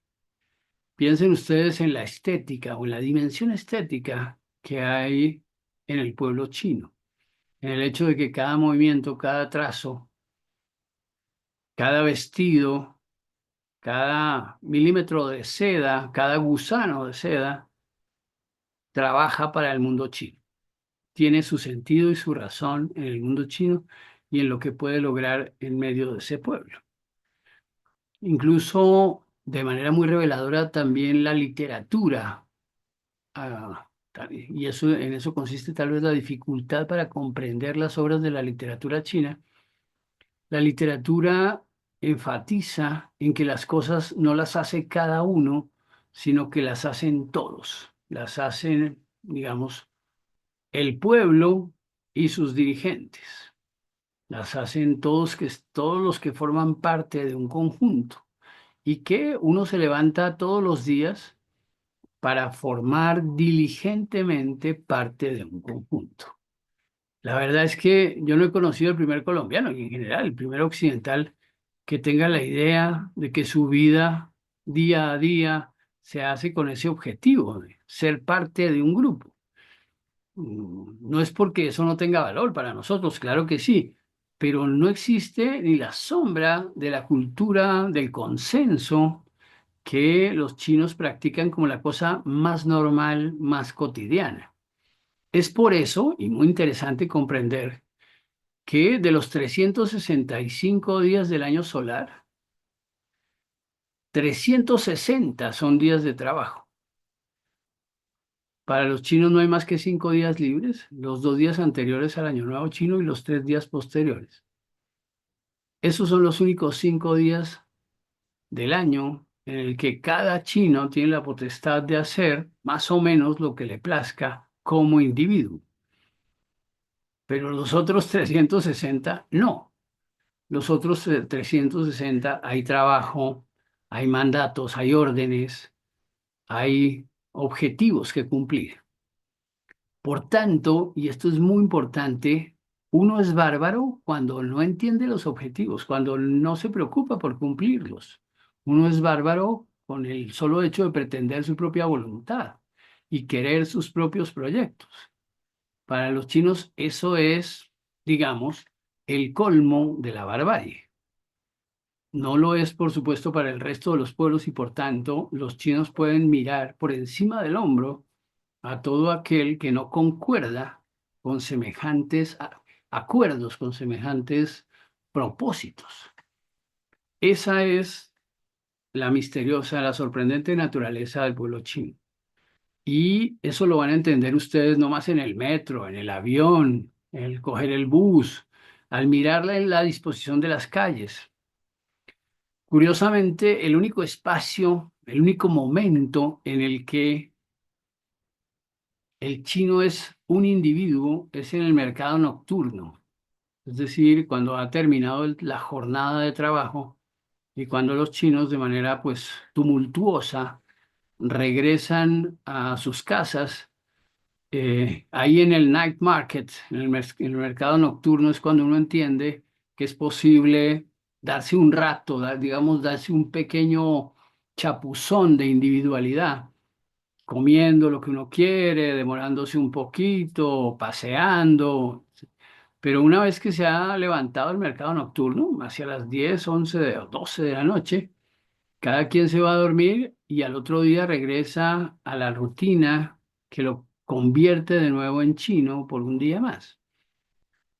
Piensen ustedes en la estética o en la dimensión estética que hay en el pueblo chino, en el hecho de que cada movimiento, cada trazo, cada vestido, cada milímetro de seda, cada gusano de seda, trabaja para el mundo chino. Tiene su sentido y su razón en el mundo chino y en lo que puede lograr en medio de ese pueblo. Incluso de manera muy reveladora también la literatura. Y en eso consiste tal vez la dificultad para comprender las obras de la literatura china. La literatura enfatiza en que las cosas no las hace cada uno, sino que las hacen todos. Las hacen, digamos, el pueblo y sus dirigentes. Las hacen todos los que forman parte de un conjunto y que uno se levanta todos los días para formar diligentemente parte de un conjunto. La verdad es que yo no he conocido el primer colombiano y en general el primer occidental que tenga la idea de que su vida día a día se hace con ese objetivo de ser parte de un grupo. No es porque eso no tenga valor para nosotros, claro que sí, pero no existe ni la sombra de la cultura del consenso que los chinos practican como la cosa más normal, más cotidiana. Es por eso, y muy interesante comprender, que de los 365 días del año solar, 360 son días de trabajo. Para los chinos no hay más que 5 días libres, los 2 días anteriores al Año Nuevo chino y los 3 días posteriores. Esos son los únicos 5 días del año en el que cada chino tiene la potestad de hacer más o menos lo que le plazca como individuo. Pero los otros 360 no. Los otros 360 hay trabajo, hay mandatos, hay órdenes, hay objetivos que cumplir. Por tanto, y esto es muy importante, uno es bárbaro cuando no entiende los objetivos, cuando no se preocupa por cumplirlos. Uno es bárbaro con el solo hecho de pretender su propia voluntad y querer sus propios proyectos. Para los chinos eso es, digamos, el colmo de la barbarie. No lo es, por supuesto, para el resto de los pueblos y por tanto los chinos pueden mirar por encima del hombro a todo aquel que no concuerda con semejantes acuerdos, con semejantes propósitos. Esa es la misteriosa, la sorprendente naturaleza del pueblo chino. Y eso lo van a entender ustedes no más en el metro, en el avión, en el coger el bus, al mirar la disposición de las calles. Curiosamente, el único espacio, el único momento en el que el chino es un individuo es en el mercado nocturno, es decir, cuando ha terminado la jornada de trabajo y cuando los chinos de manera pues tumultuosa regresan a sus casas. Ahí en el night market, en el mercado nocturno, es cuando uno entiende que es posible darse un rato, digamos, darse un pequeño chapuzón de individualidad, comiendo lo que uno quiere, demorándose un poquito, paseando. Pero una vez que se ha levantado el mercado nocturno, hacia las 10, 11 o 12 de la noche, cada quien se va a dormir y al otro día regresa a la rutina que lo convierte de nuevo en chino por un día más.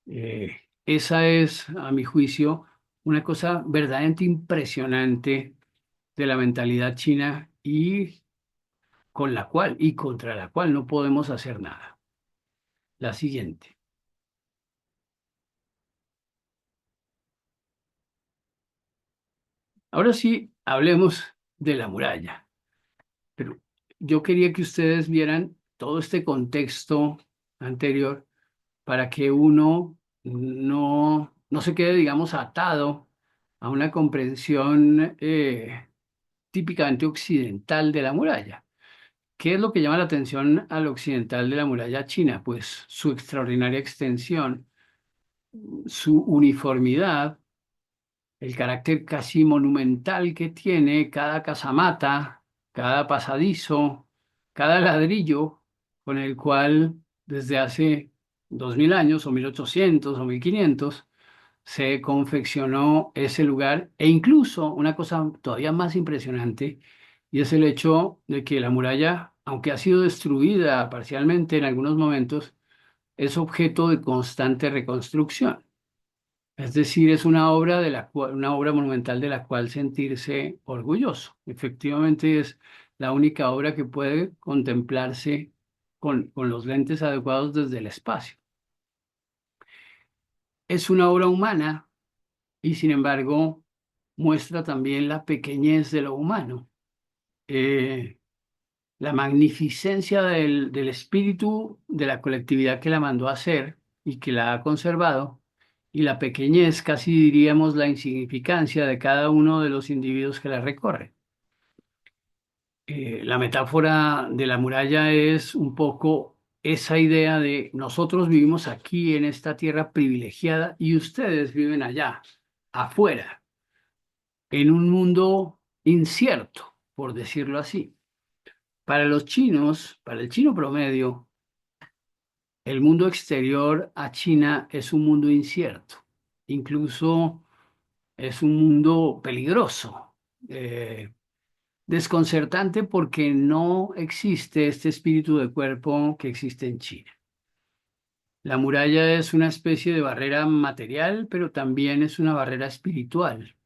Esa es, a mi juicio, una cosa verdaderamente impresionante de la mentalidad china y con la cual y contra la cual no podemos hacer nada. La siguiente. Ahora sí, hablemos de la muralla, pero yo quería que ustedes vieran todo este contexto anterior para que uno no se quede, digamos, atado a una comprensión típicamente occidental de la muralla. ¿Qué es lo que llama la atención al occidental de la muralla china? Pues su extraordinaria extensión, su uniformidad, el carácter casi monumental que tiene cada casamata, cada pasadizo, cada ladrillo con el cual desde hace 2000 años o 1800 o 1500 se confeccionó ese lugar e incluso una cosa todavía más impresionante y es el hecho de que la muralla, aunque ha sido destruida parcialmente en algunos momentos, es objeto de constante reconstrucción. Es decir, es una obra una obra monumental de la cual sentirse orgulloso. Efectivamente, es la única obra que puede contemplarse con los lentes adecuados desde el espacio. Es una obra humana y, sin embargo, muestra también la pequeñez de lo humano, eh, la magnificencia del espíritu de la colectividad que la mandó a hacer y que la ha conservado, y la pequeñez, casi diríamos la insignificancia de cada uno de los individuos que la recorren. La metáfora de la muralla es un poco esa idea de nosotros vivimos aquí en esta tierra privilegiada y ustedes viven allá, afuera, en un mundo incierto, por decirlo así. Para los chinos, para el chino promedio, el mundo exterior a China es un mundo incierto, incluso es un mundo peligroso, desconcertante porque no existe este espíritu de cuerpo que existe en China. La muralla es una especie de barrera material, pero también es una barrera espiritual.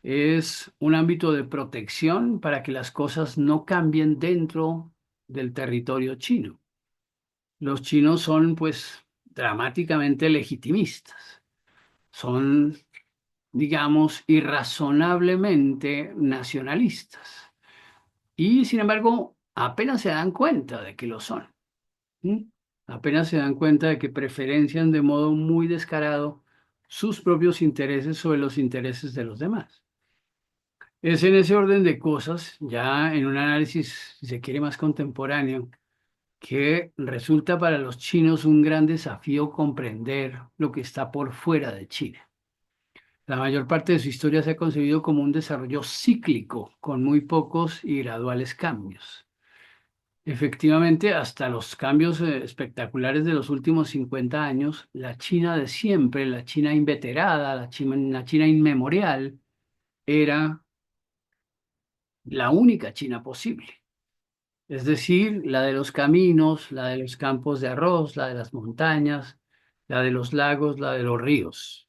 Es un ámbito de protección para que las cosas no cambien dentro del territorio chino. Los chinos son, pues, dramáticamente legitimistas. Son, digamos, irrazonablemente nacionalistas. Y, sin embargo, apenas se dan cuenta de que lo son. ¿Mm? Apenas se dan cuenta de que preferencian de modo muy descarado sus propios intereses sobre los intereses de los demás. Es en ese orden de cosas, ya en un análisis, si se quiere, más contemporáneo, que resulta para los chinos un gran desafío comprender lo que está por fuera de China. La mayor parte de su historia se ha concebido como un desarrollo cíclico, con muy pocos y graduales cambios. Efectivamente, hasta los cambios espectaculares de los últimos 50 años, la China de siempre, la China inveterada, la China inmemorial, era la única China posible. Es decir, la de los caminos, la de los campos de arroz, la de las montañas, la de los lagos, la de los ríos.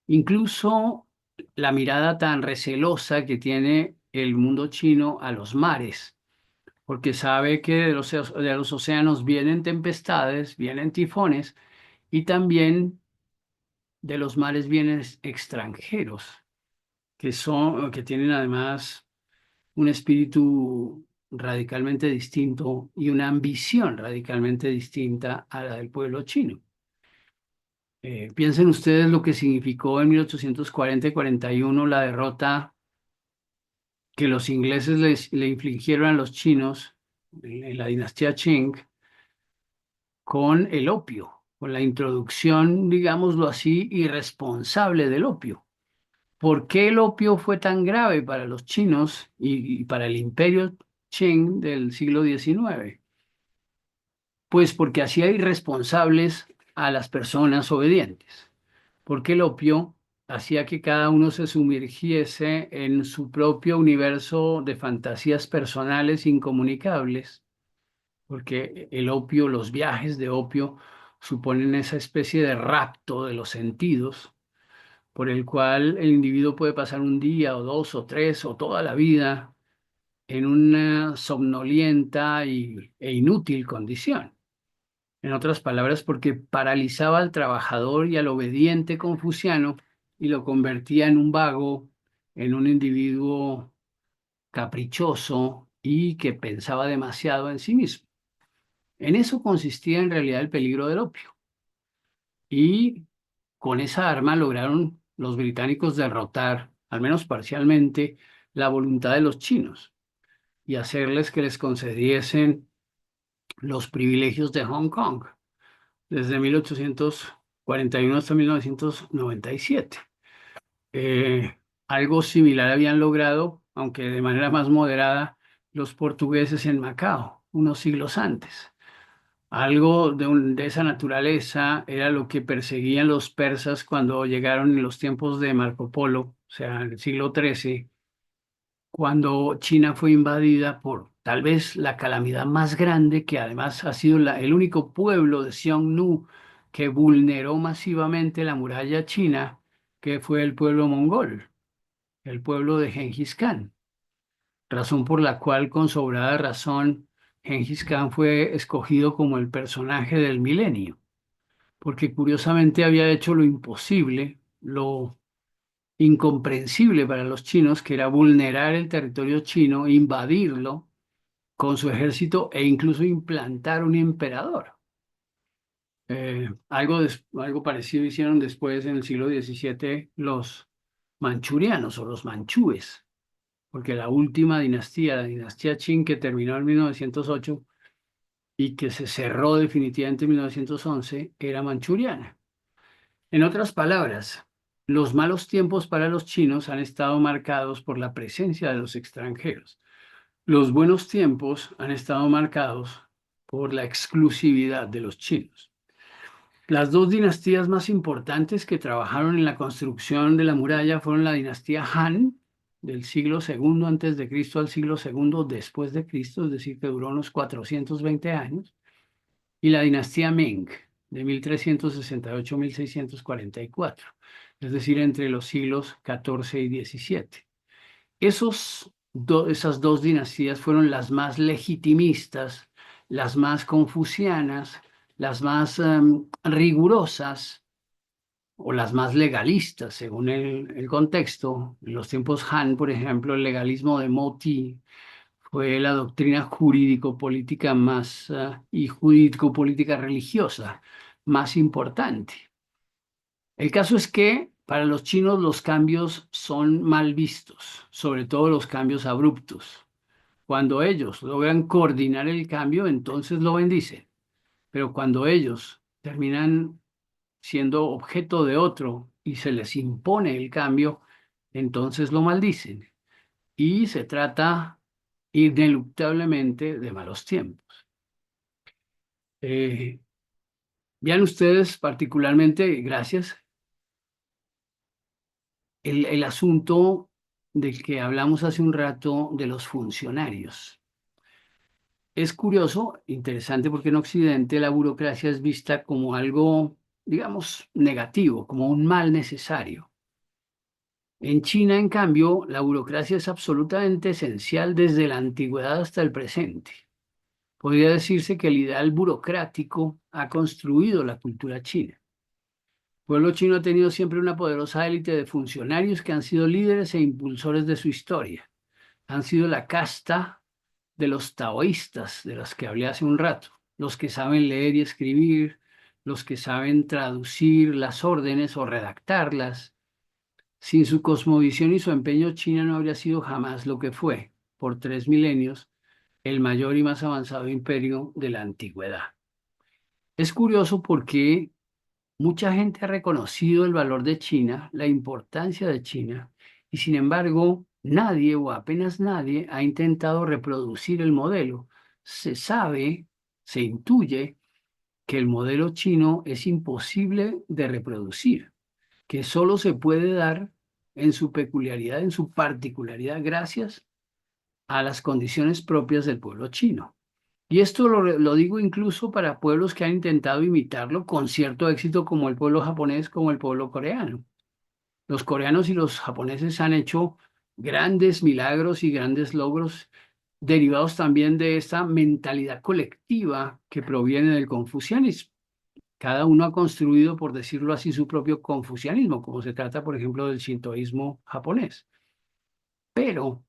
Incluso la mirada tan recelosa que tiene el mundo chino a los mares, porque sabe que de los océanos vienen tempestades, vienen tifones, y también de los mares vienen extranjeros, que tienen además un espíritu radicalmente distinto y una ambición radicalmente distinta a la del pueblo chino. Piensen ustedes lo que significó en 1840 y 41 la derrota que los ingleses le infligieron a los chinos en la dinastía Qing con el opio, con la introducción, digámoslo así, irresponsable del opio. ¿Por qué el opio fue tan grave para los chinos y para el imperio Qing del siglo XIX? Pues porque hacía irresponsables a las personas obedientes, porque el opio hacía que cada uno se sumergiese en su propio universo de fantasías personales incomunicables, porque el opio, los viajes de opio, suponen esa especie de rapto de los sentidos, por el cual el individuo puede pasar un día o dos o tres o toda la vida en una somnolienta e inútil condición. En otras palabras, porque paralizaba al trabajador y al obediente confuciano y lo convertía en un vago, en un individuo caprichoso y que pensaba demasiado en sí mismo. En eso consistía en realidad el peligro del opio. Y con esa arma lograron los británicos derrotar, al menos parcialmente, la voluntad de los chinos y hacerles que les concediesen los privilegios de Hong Kong desde 1841 hasta 1997. Algo similar habían logrado, aunque de manera más moderada, los portugueses en Macao, unos siglos antes. Algo de esa naturaleza era lo que perseguían los persas cuando llegaron en los tiempos de Marco Polo, o sea, en el siglo XIII, cuando China fue invadida por tal vez la calamidad más grande, que además ha sido el único pueblo de Xiongnu que vulneró masivamente la muralla china, que fue el pueblo mongol, el pueblo de Genghis Khan, razón por la cual, con sobrada razón, Genghis Khan fue escogido como el personaje del milenio, porque curiosamente había hecho lo imposible, lo incomprensible para los chinos, que era vulnerar el territorio chino, invadirlo con su ejército e incluso implantar un emperador. Algo parecido hicieron después en el siglo XVII los manchurianos o los manchúes, porque la última dinastía, la dinastía Qing, que terminó en 1908, y que se cerró definitivamente en 1911 era manchuriana. En otras palabras, los malos tiempos para los chinos han estado marcados por la presencia de los extranjeros. Los buenos tiempos han estado marcados por la exclusividad de los chinos. Las dos dinastías más importantes que trabajaron en la construcción de la muralla fueron la dinastía Han, del siglo II antes de Cristo al siglo II después de Cristo, es decir, que duró unos 420 años, y la dinastía Ming, de 1368 a 1644, es decir, entre los siglos XIV y XVII. Esas dos dinastías fueron las más legitimistas, las más confucianas, las más rigurosas o las más legalistas, según el contexto. En los tiempos Han, por ejemplo, el legalismo de Moti fue la doctrina jurídico-política más y jurídico-política religiosa más importante. El caso es que para los chinos los cambios son mal vistos, sobre todo los cambios abruptos. Cuando ellos logran coordinar el cambio, entonces lo bendicen. Pero cuando ellos terminan siendo objeto de otro y se les impone el cambio, entonces lo maldicen. Y se trata ineluctablemente de malos tiempos. Eh, Vean ustedes particularmente, gracias, el asunto del que hablamos hace un rato de los funcionarios. Es curioso, interesante, porque en Occidente la burocracia es vista como algo, digamos, negativo, como un mal necesario. En China, en cambio, la burocracia es absolutamente esencial desde la antigüedad hasta el presente. Podría decirse que el ideal burocrático ha construido la cultura china. El pueblo chino ha tenido siempre una poderosa élite de funcionarios que han sido líderes e impulsores de su historia. Han sido la casta de los taoístas, de los que hablé hace un rato, los que saben leer y escribir, los que saben traducir las órdenes o redactarlas. Sin su cosmovisión y su empeño, China no habría sido jamás lo que fue, por 3 milenios, el mayor y más avanzado imperio de la antigüedad. Es curioso porque mucha gente ha reconocido el valor de China, la importancia de China, y sin embargo, nadie o apenas nadie ha intentado reproducir el modelo. Se sabe, se intuye que el modelo chino es imposible de reproducir, que solo se puede dar en su peculiaridad, en su particularidad, gracias a las condiciones propias del pueblo chino. Y esto lo digo incluso para pueblos que han intentado imitarlo con cierto éxito, como el pueblo japonés, como el pueblo coreano. Los coreanos y los japoneses han hecho grandes milagros y grandes logros derivados también de esta mentalidad colectiva que proviene del confucianismo. Cada uno ha construido, por decirlo así, su propio confucianismo, como se trata, por ejemplo, del shintoísmo japonés. Pero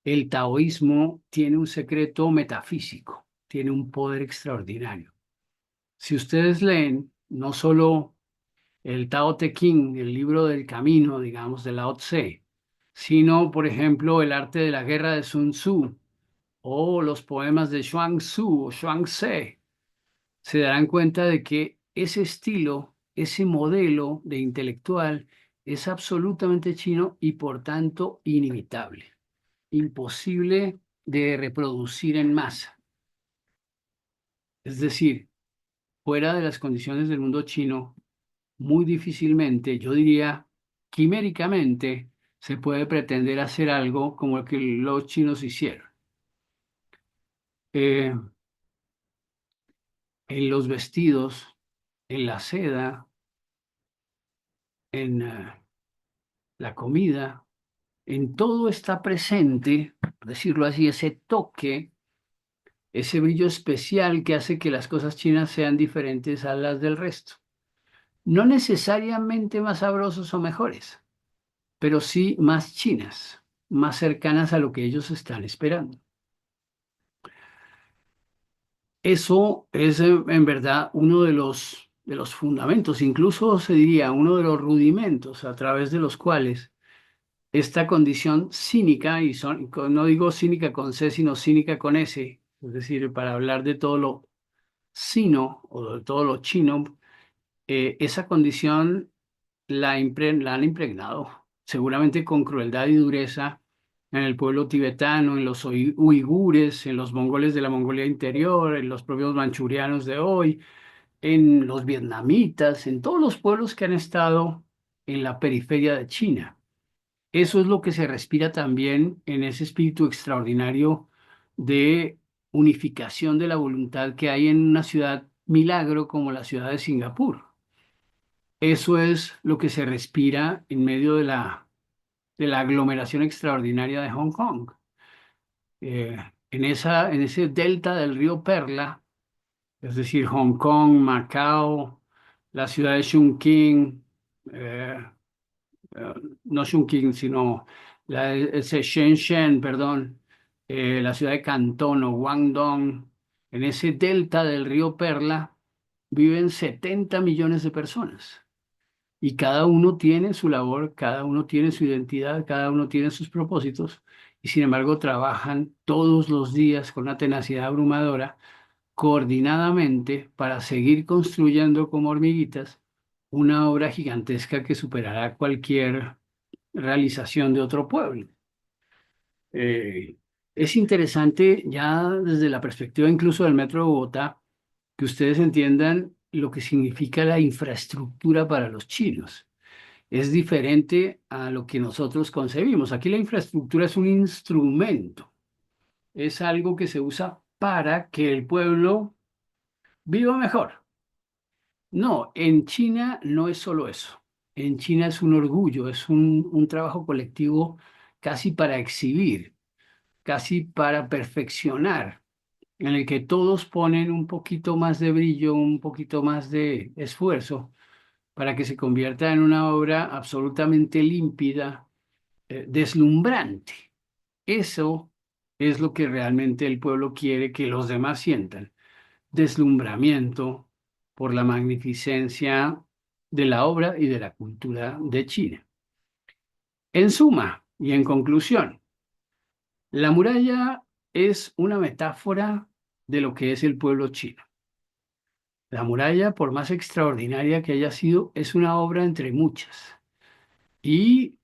el taoísmo tiene un secreto metafísico, tiene un poder extraordinario. Si ustedes leen no solo el Tao Te Ching, el libro del camino, digamos, de Lao Tse, sino, por ejemplo, el arte de la guerra de Sun Tzu o los poemas de Xuang Tzu o Xuang Tse, se darán cuenta de que ese estilo, ese modelo de intelectual es absolutamente chino y por tanto inimitable, imposible de reproducir en masa. Es decir, fuera de las condiciones del mundo chino, muy difícilmente, yo diría quiméricamente, se puede pretender hacer algo como lo que los chinos hicieron. Eh, en los vestidos, en la seda, en la comida, en todo está presente, por decirlo así, ese toque, ese brillo especial que hace que las cosas chinas sean diferentes a las del resto. No necesariamente más sabrosos o mejores, pero sí más chinas, más cercanas a lo que ellos están esperando. Eso es en verdad uno de los fundamentos, incluso se diría uno de los rudimentos a través de los cuales esta condición cínica, y no digo cínica con C, sino cínica con S, Es decir, para hablar de todo lo sino o de todo lo chino, esa condición la han impregnado, seguramente con crueldad y dureza, en el pueblo tibetano, en los uigures, en los mongoles de la Mongolia Interior, en los propios manchurianos de hoy, en los vietnamitas, en todos los pueblos que han estado en la periferia de China. Eso es lo que se respira también en ese espíritu extraordinario de unificación de la voluntad que hay en una ciudad milagro como la ciudad de Singapur. Eso es lo que se respira en medio de la aglomeración extraordinaria de Hong Kong. En ese delta del río Perla, es decir, Hong Kong, Macao, la ciudad de Chongqing, eh, eh, no Chongqing, sino ese Shenzhen, perdón, la ciudad de Cantón o Guangdong, en ese delta del río Perla viven 70 millones de personas. Y cada uno tiene su labor, cada uno tiene su identidad, cada uno tiene sus propósitos, y sin embargo trabajan todos los días con una tenacidad abrumadora, coordinadamente, para seguir construyendo como hormiguitas una obra gigantesca que superará cualquier realización de otro pueblo. Eh, es interesante ya desde la perspectiva incluso del Metro de Bogotá que ustedes entiendan lo que significa la infraestructura para los chinos. Es diferente a lo que nosotros concebimos. Aquí la infraestructura es un instrumento, es algo que se usa para que el pueblo viva mejor. No, en China no es solo eso. En China es un orgullo, es un trabajo colectivo casi para exhibir, casi para perfeccionar, en el que todos ponen un poquito más de brillo, un poquito más de esfuerzo para que se convierta en una obra absolutamente límpida, deslumbrante. Eso es lo que realmente el pueblo quiere que los demás sientan, deslumbramiento por la magnificencia de la obra y de la cultura de China. En suma y en conclusión, la muralla es una metáfora de lo que es el pueblo chino. La muralla, por más extraordinaria que haya sido, es una obra entre muchas. Y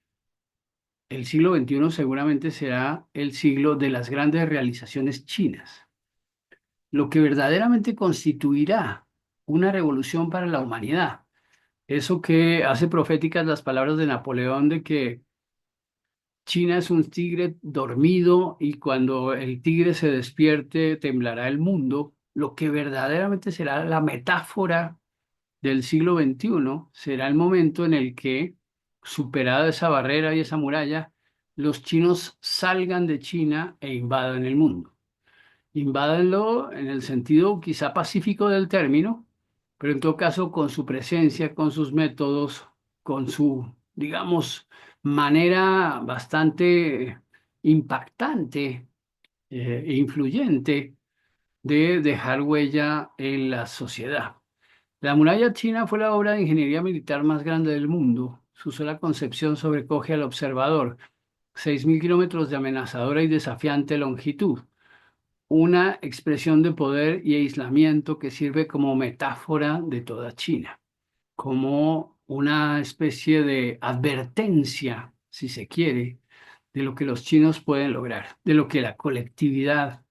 el siglo XXI seguramente será el siglo de las grandes realizaciones chinas, lo que verdaderamente constituirá una revolución para la humanidad. Eso que hace proféticas las palabras de Napoleón de que China es un tigre dormido y cuando el tigre se despierte temblará el mundo, lo que verdaderamente será la metáfora del siglo XXI será el momento en el que, superada esa barrera y esa muralla, los chinos salgan de China e invadan el mundo. Invádanlo en el sentido quizá pacífico del término, pero en todo caso con su presencia, con sus métodos, con su, digamos, manera bastante impactante e influyente de dejar huella en la sociedad. La muralla china fue la obra de ingeniería militar más grande del mundo. Su sola concepción sobrecoge al observador. 6.000 kilómetros de amenazadora y desafiante longitud. Una expresión de poder y aislamiento que sirve como metáfora de toda China, como una especie de advertencia, si se quiere, de lo que los chinos pueden lograr, de lo que la colectividad,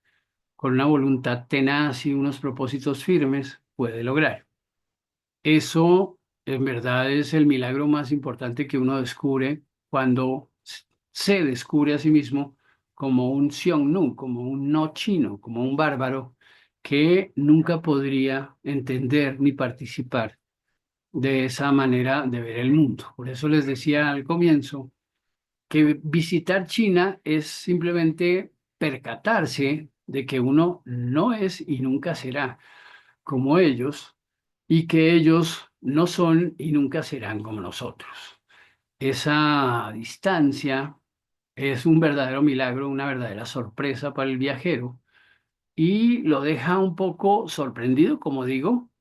con una voluntad tenaz y unos propósitos firmes, puede lograr. Eso en verdad es el milagro más importante que uno descubre cuando se descubre a sí mismo como un Xiongnu, como un no chino, como un bárbaro que nunca podría entender ni participar de esa manera de ver el mundo. Por eso les decía al comienzo que visitar China es simplemente percatarse de que uno no es y nunca será como ellos y que ellos no son y nunca serán como nosotros. Esa distancia es un verdadero milagro, una verdadera sorpresa para el viajero y lo deja un poco sorprendido, como digo,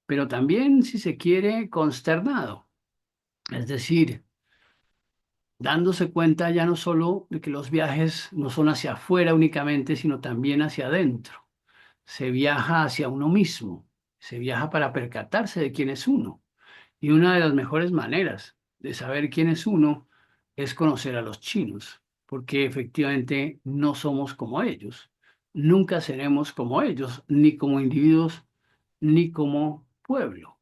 pero también, si se quiere, consternado. Es decir, dándose cuenta ya no solo de que los viajes no son hacia afuera únicamente, sino también hacia adentro. se viaja hacia uno mismo, se viaja para percatarse de quién es uno. Y una de las mejores maneras de saber quién es uno es conocer a los chinos, porque efectivamente no somos como ellos. Nunca seremos como ellos, ni como individuos, ni como pueblo.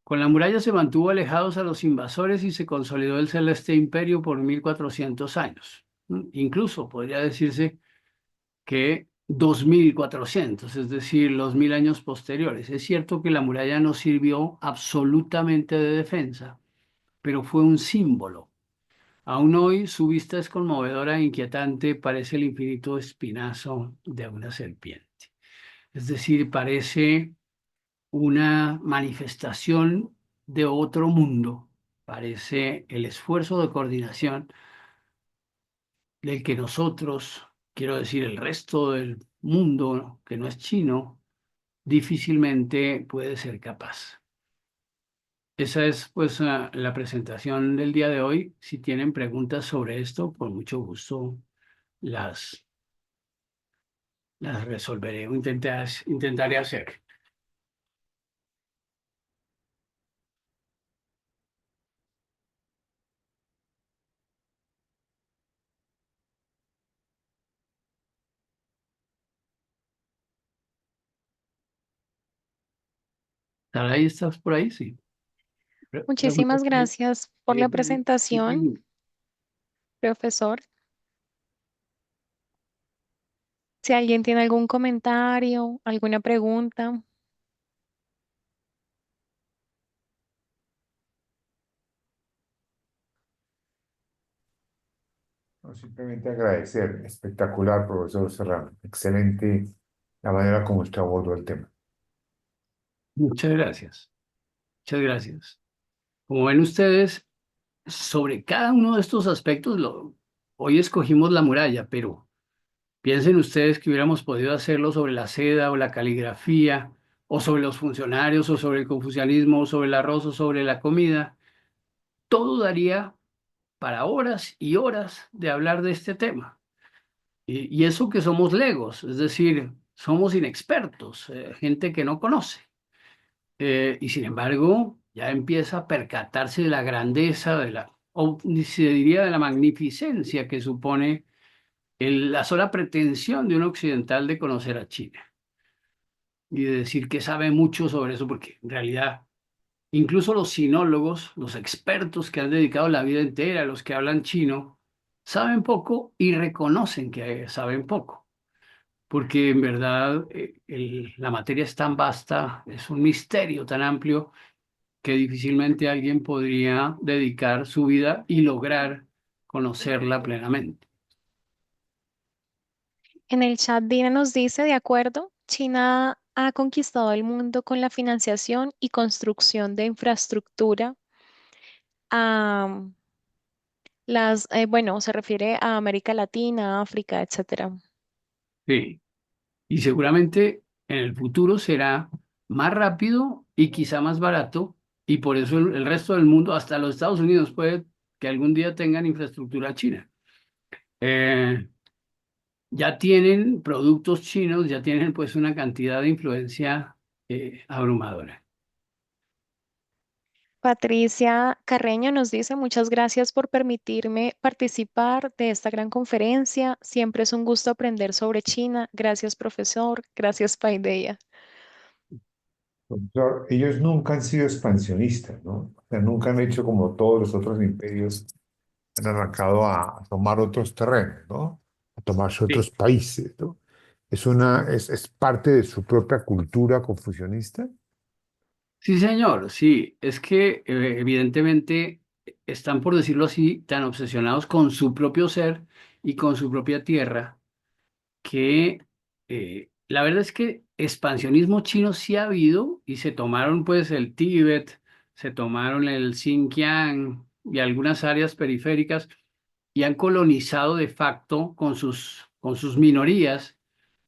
Con la muralla se mantuvo alejados a los invasores y se consolidó el Celeste Imperio por 1400 años. Incluso podría decirse que 2400, es decir, los 1000 años posteriores. Es cierto que la muralla no sirvió absolutamente de defensa, pero fue un símbolo. Aún hoy su vista es conmovedora e inquietante, parece el infinito espinazo de una serpiente. Es decir, parece una manifestación de otro mundo, parece el esfuerzo de coordinación del que nosotros, quiero decir, el resto del mundo que no es chino, difícilmente puede ser capaz. Esa es pues la presentación del día de hoy. Si tienen preguntas sobre esto, con mucho gusto las, las resolveré o intentaré hacer. ¿Ahí estás por ahí? Sí. Preguntas Muchísimas por ahí. gracias por la presentación, profesor. Si alguien tiene algún comentario, alguna pregunta. No, simplemente agradecer. Espectacular, profesor Serrano. Excelente la manera como usted abordó el tema. Muchas gracias. Muchas gracias. Como ven ustedes, sobre cada uno de estos aspectos, hoy escogimos la muralla, pero piensen ustedes que hubiéramos podido hacerlo sobre la seda o la caligrafía, o sobre los funcionarios, o sobre el confucianismo, o sobre el arroz, o sobre la comida. Todo daría para horas y horas de hablar de este tema. Y eso que somos legos, es decir, somos inexpertos, gente que no conoce. Y sin embargo, ya empieza a percatarse de la grandeza, o se diría de la magnificencia que supone la sola pretensión de un occidental de conocer a China y de decir que sabe mucho sobre eso, porque en realidad incluso los sinólogos, los expertos que han dedicado la vida entera, los que hablan chino, saben poco y reconocen que saben poco, porque en verdad la materia es tan vasta, es un misterio tan amplio que difícilmente alguien podría dedicar su vida y lograr conocerla plenamente. En el chat Dina nos dice, de acuerdo, China ha conquistado el mundo con la financiación y construcción de infraestructura. a bueno, se refiere a América Latina, África, etcétera. Sí. Y seguramente en el futuro será más rápido y quizá más barato, y por eso el resto del mundo, hasta los Estados Unidos, puede que algún día tengan infraestructura china. Eh, ya tienen productos chinos, ya tienen pues una cantidad de influencia abrumadora. Patricia Carreño nos dice, muchas gracias por permitirme participar de esta gran conferencia. Siempre es un gusto aprender sobre China. Gracias, profesor. Gracias, Paideia. Profesor, ellos nunca han sido expansionistas, ¿no? O sea, nunca han hecho como todos los otros imperios, han arrancado a tomar otros terrenos, ¿no? A tomarse Sí. otros países, ¿no? Es parte de su propia cultura confucianista. Sí, señor, sí, es que evidentemente están, por decirlo así, tan obsesionados con su propio ser y con su propia tierra que la verdad es que expansionismo chino sí ha habido y se tomaron pues el Tíbet, se tomaron el Xinjiang y algunas áreas periféricas y han colonizado de facto con sus minorías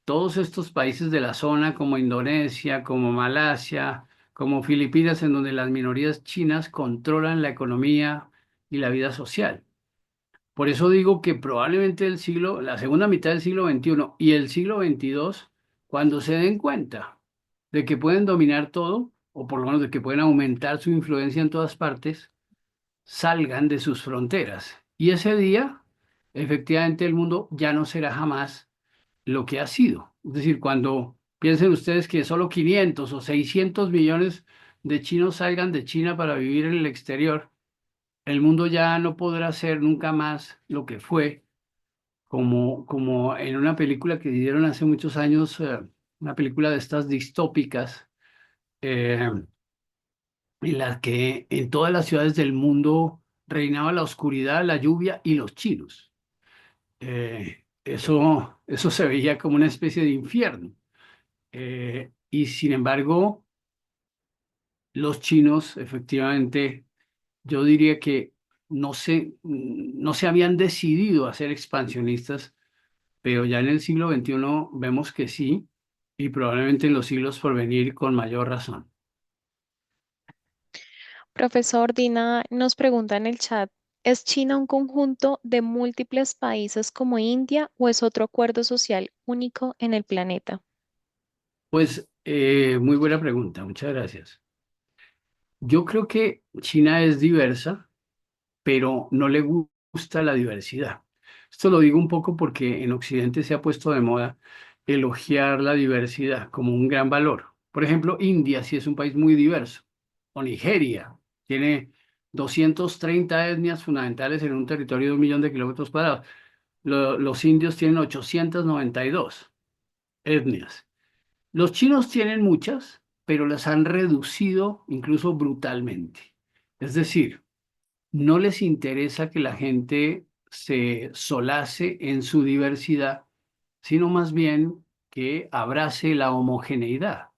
todos estos países de la zona como Indonesia, como Malasia, como Filipinas, en donde las minorías chinas controlan la economía y la vida social. Por eso digo que probablemente la segunda mitad del siglo XXI y el siglo XXII cuando se den cuenta de que pueden dominar todo, o por lo menos de que pueden aumentar su influencia en todas partes, salgan de sus fronteras. Y ese día, efectivamente, el mundo ya no será jamás lo que ha sido. Es decir, cuando piensen ustedes que solo 500 o 600 millones de chinos salgan de China para vivir en el exterior, el mundo ya no podrá ser nunca más lo que fue, como en una película que dieron hace muchos años, una película de estas distópicas, eh, en la que en todas las ciudades del mundo reinaba la oscuridad, la lluvia y los chinos. Eso se veía como una especie de infierno. Y sin embargo, los chinos, efectivamente, yo diría que no se habían decidido a ser expansionistas, pero ya en el siglo XXI vemos que sí, y probablemente en los siglos por venir con mayor razón. Profesor Dina nos pregunta en el chat, ¿es China un conjunto de múltiples países como India o es otro acuerdo social único en el planeta? Pues muy buena pregunta, muchas gracias. Yo creo que China es diversa, pero no le gusta la diversidad. Esto lo digo un poco porque en Occidente se ha puesto de moda elogiar la diversidad como un gran valor. Por ejemplo, India sí es un país muy diverso, o Nigeria tiene 230 etnias fundamentales en un territorio de 1 millón de kilómetros cuadrados. Los indios tienen 892 etnias. Los chinos tienen muchas, pero las han reducido incluso brutalmente. Es decir, no les interesa que la gente se solace en su diversidad, sino más bien que abrace la homogeneidad.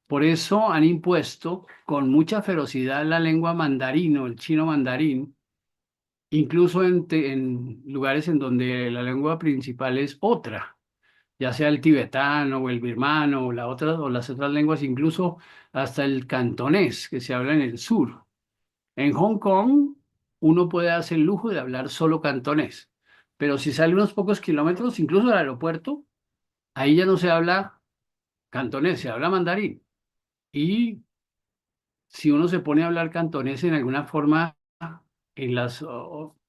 Por eso han impuesto con mucha ferocidad la lengua mandarín o el chino mandarín, incluso en lugares en donde la lengua principal es otra, ya sea el tibetano o el birmano o las otras lenguas, incluso hasta el cantonés que se habla en el sur. En Hong Kong uno puede hacer el lujo de hablar solo cantonés, pero si sale unos pocos kilómetros, incluso del aeropuerto, ahí ya no se habla cantonés, se habla mandarín. Y si uno se pone a hablar cantonés en alguna forma en las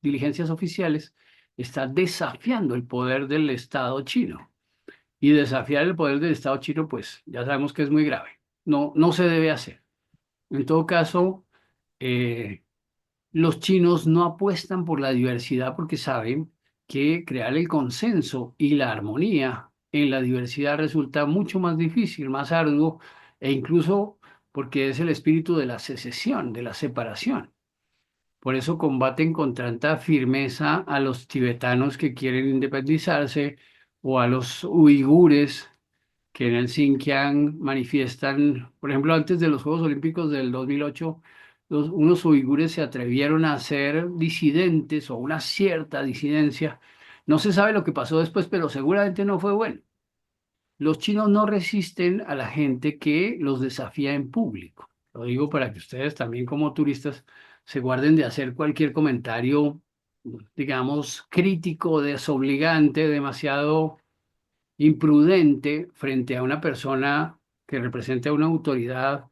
diligencias oficiales, está desafiando el poder del Estado chino. Y desafiar el poder del Estado chino, pues ya sabemos que es muy grave. No, no se debe hacer. En todo caso, eh, los chinos no apuestan por la diversidad porque saben que crear el consenso y la armonía en la diversidad resulta mucho más difícil, más arduo, e incluso porque es el espíritu de la secesión, de la separación. Por eso combaten con tanta firmeza a los tibetanos que quieren independizarse o a los uigures que en el Xinjiang manifiestan, por ejemplo, antes de los Juegos Olímpicos del 2008, unos uigures se atrevieron a ser disidentes o una cierta disidencia. No se sabe lo que pasó después, pero seguramente no fue bueno. Los chinos no resisten a la gente que los desafía en público. Lo digo para que ustedes también como turistas se guarden de hacer cualquier comentario, digamos, crítico, desobligante, demasiado imprudente frente a una persona que represente a una autoridad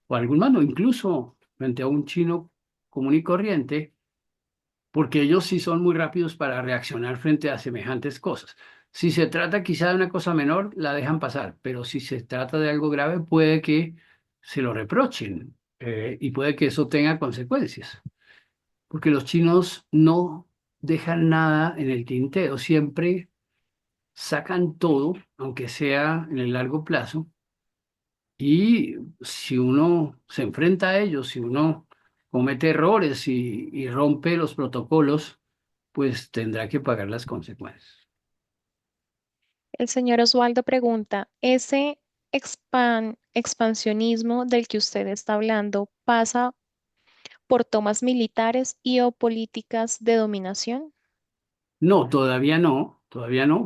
o algún mando, incluso frente a un chino común y corriente, porque ellos sí son muy rápidos para reaccionar frente a semejantes cosas. Si se trata quizá de una cosa menor, la dejan pasar, pero si se trata de algo grave, puede que se lo reprochen, y puede que eso tenga consecuencias, porque los chinos no dejan nada en el tintero, siempre sacan todo, aunque sea en el largo plazo, y si uno se enfrenta a ellos, si uno comete errores y rompe los protocolos, pues tendrá que pagar las consecuencias. El señor Osvaldo pregunta, ¿ese expansionismo del que usted está hablando pasa por tomas militares y o políticas de dominación? No, todavía no,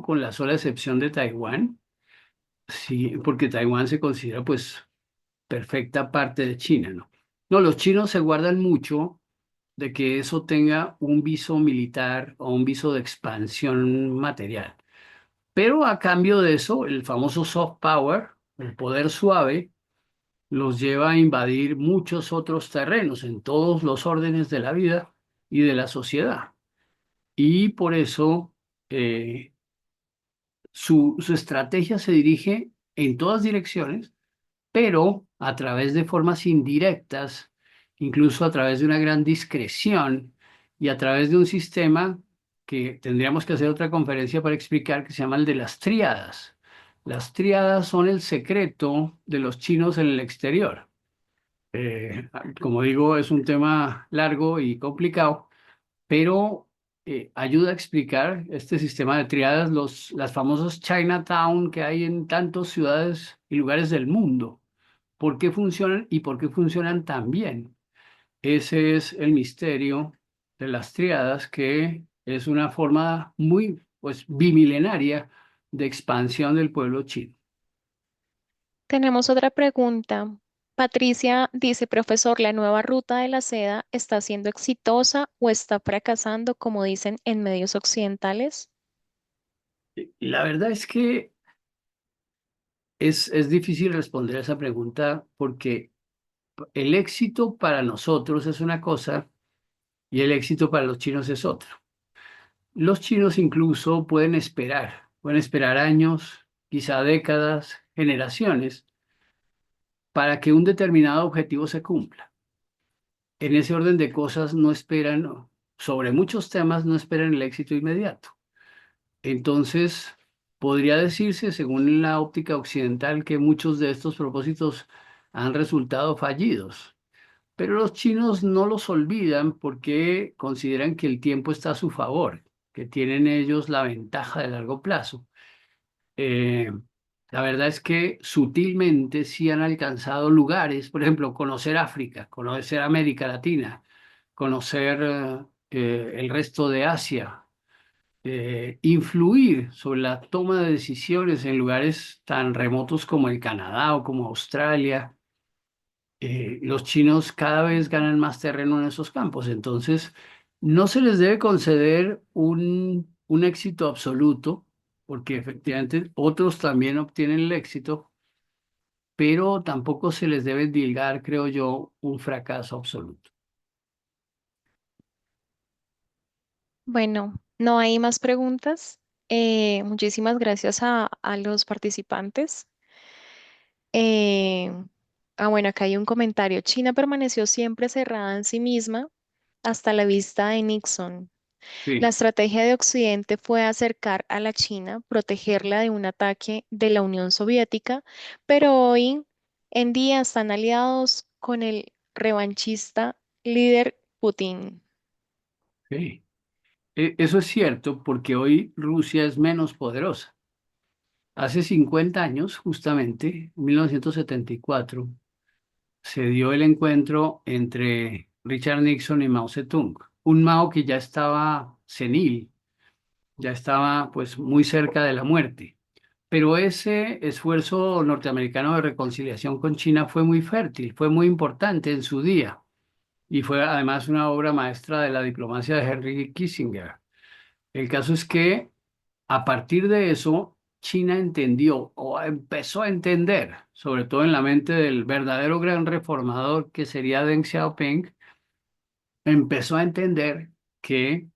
con la sola excepción de Taiwán, sí, porque Taiwán se considera pues perfecta parte de China, ¿no? No, los chinos se guardan mucho de que eso tenga un viso militar o un viso de expansión material. Pero a cambio de eso, el famoso soft power, el poder suave, los lleva a invadir muchos otros terrenos en todos los órdenes de la vida y de la sociedad. Y por eso eh, su estrategia se dirige en todas direcciones, pero a través de formas indirectas, incluso a través de una gran discreción y a través de un sistema que tendríamos que hacer otra conferencia para explicar, que se llama el de las tríadas. Las tríadas son el secreto de los chinos en el exterior. Como digo, es un tema largo y complicado, pero ayuda a explicar este sistema de triadas, las famosas Chinatown que hay en tantas ciudades y lugares del mundo. ¿Por qué funcionan y por qué funcionan tan bien? Ese es el misterio de las triadas, que es una forma muy, pues, bimilenaria de expansión del pueblo chino. Tenemos otra pregunta. Patricia dice, profesor, ¿la nueva ruta de la seda está siendo exitosa o está fracasando, como dicen en medios occidentales? La verdad es que es difícil responder a esa pregunta porque el éxito para nosotros es una cosa y el éxito para los chinos es otra. Los chinos incluso pueden esperar años, quizá décadas, generaciones, para que un determinado objetivo se cumpla. En ese orden de cosas no esperan, sobre muchos temas no esperan el éxito inmediato. Entonces, podría decirse, según la óptica occidental, que muchos de estos propósitos han resultado fallidos. Pero los chinos no los olvidan porque consideran que el tiempo está a su favor, que tienen ellos la ventaja de largo plazo. Eh, la verdad es que sutilmente sí han alcanzado lugares, por ejemplo, conocer África, conocer América Latina, conocer el resto de Asia, influir sobre la toma de decisiones en lugares tan remotos como el Canadá o como Australia. Los chinos cada vez ganan más terreno en esos campos, entonces no se les debe conceder un éxito absoluto, porque efectivamente otros también obtienen el éxito, pero tampoco se les debe endilgar, creo yo, un fracaso absoluto. Bueno, no hay más preguntas. Muchísimas gracias a los participantes. Eh, bueno, acá hay un comentario. China permaneció siempre cerrada en sí misma hasta la vista de Nixon. La Sí, estrategia de Occidente fue acercar a la China, protegerla de un ataque de la Unión Soviética, pero hoy en día están aliados con el revanchista líder Putin. sí. Eso es cierto porque hoy Rusia es menos poderosa. Hace 50 años, justamente, en 1974, se dio el encuentro entre Richard Nixon y Mao Zedong. Un Mao que ya estaba senil, ya estaba pues muy cerca de la muerte. Pero ese esfuerzo norteamericano de reconciliación con China fue muy fértil, fue muy importante en su día y fue además una obra maestra de la diplomacia de Henry Kissinger. El caso es que a partir de eso, China entendió o empezó a entender, sobre todo en la mente del verdadero gran reformador que sería Deng Xiaoping, empezó a entender que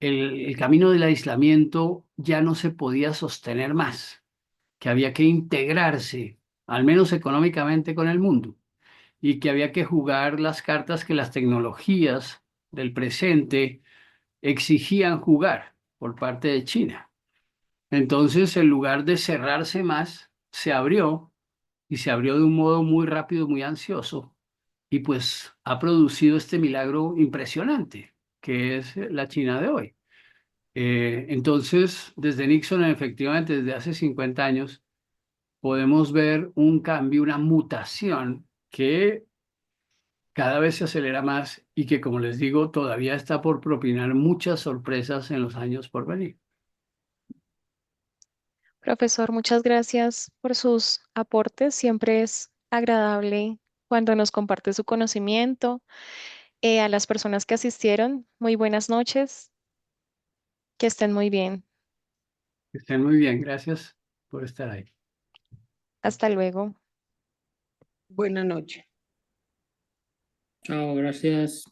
el camino del aislamiento ya no se podía sostener más, que había que integrarse, al menos económicamente, con el mundo y que había que jugar las cartas que las tecnologías del presente exigían jugar por parte de China. Entonces, en lugar de cerrarse más, se abrió y se abrió de un modo muy rápido, muy ansioso, y pues ha producido este milagro impresionante, que es la China de hoy. Entonces, desde Nixon, efectivamente, desde hace 50 años, podemos ver un cambio, una mutación que cada vez se acelera más y que, como les digo, todavía está por propinar muchas sorpresas en los años por venir. Profesor, muchas gracias por sus aportes. Siempre es agradable cuando nos comparte su conocimiento. A las personas que asistieron, muy buenas noches, que estén muy bien. Que estén muy bien. Gracias por estar ahí. Hasta luego. Buenas noches. Chao, gracias.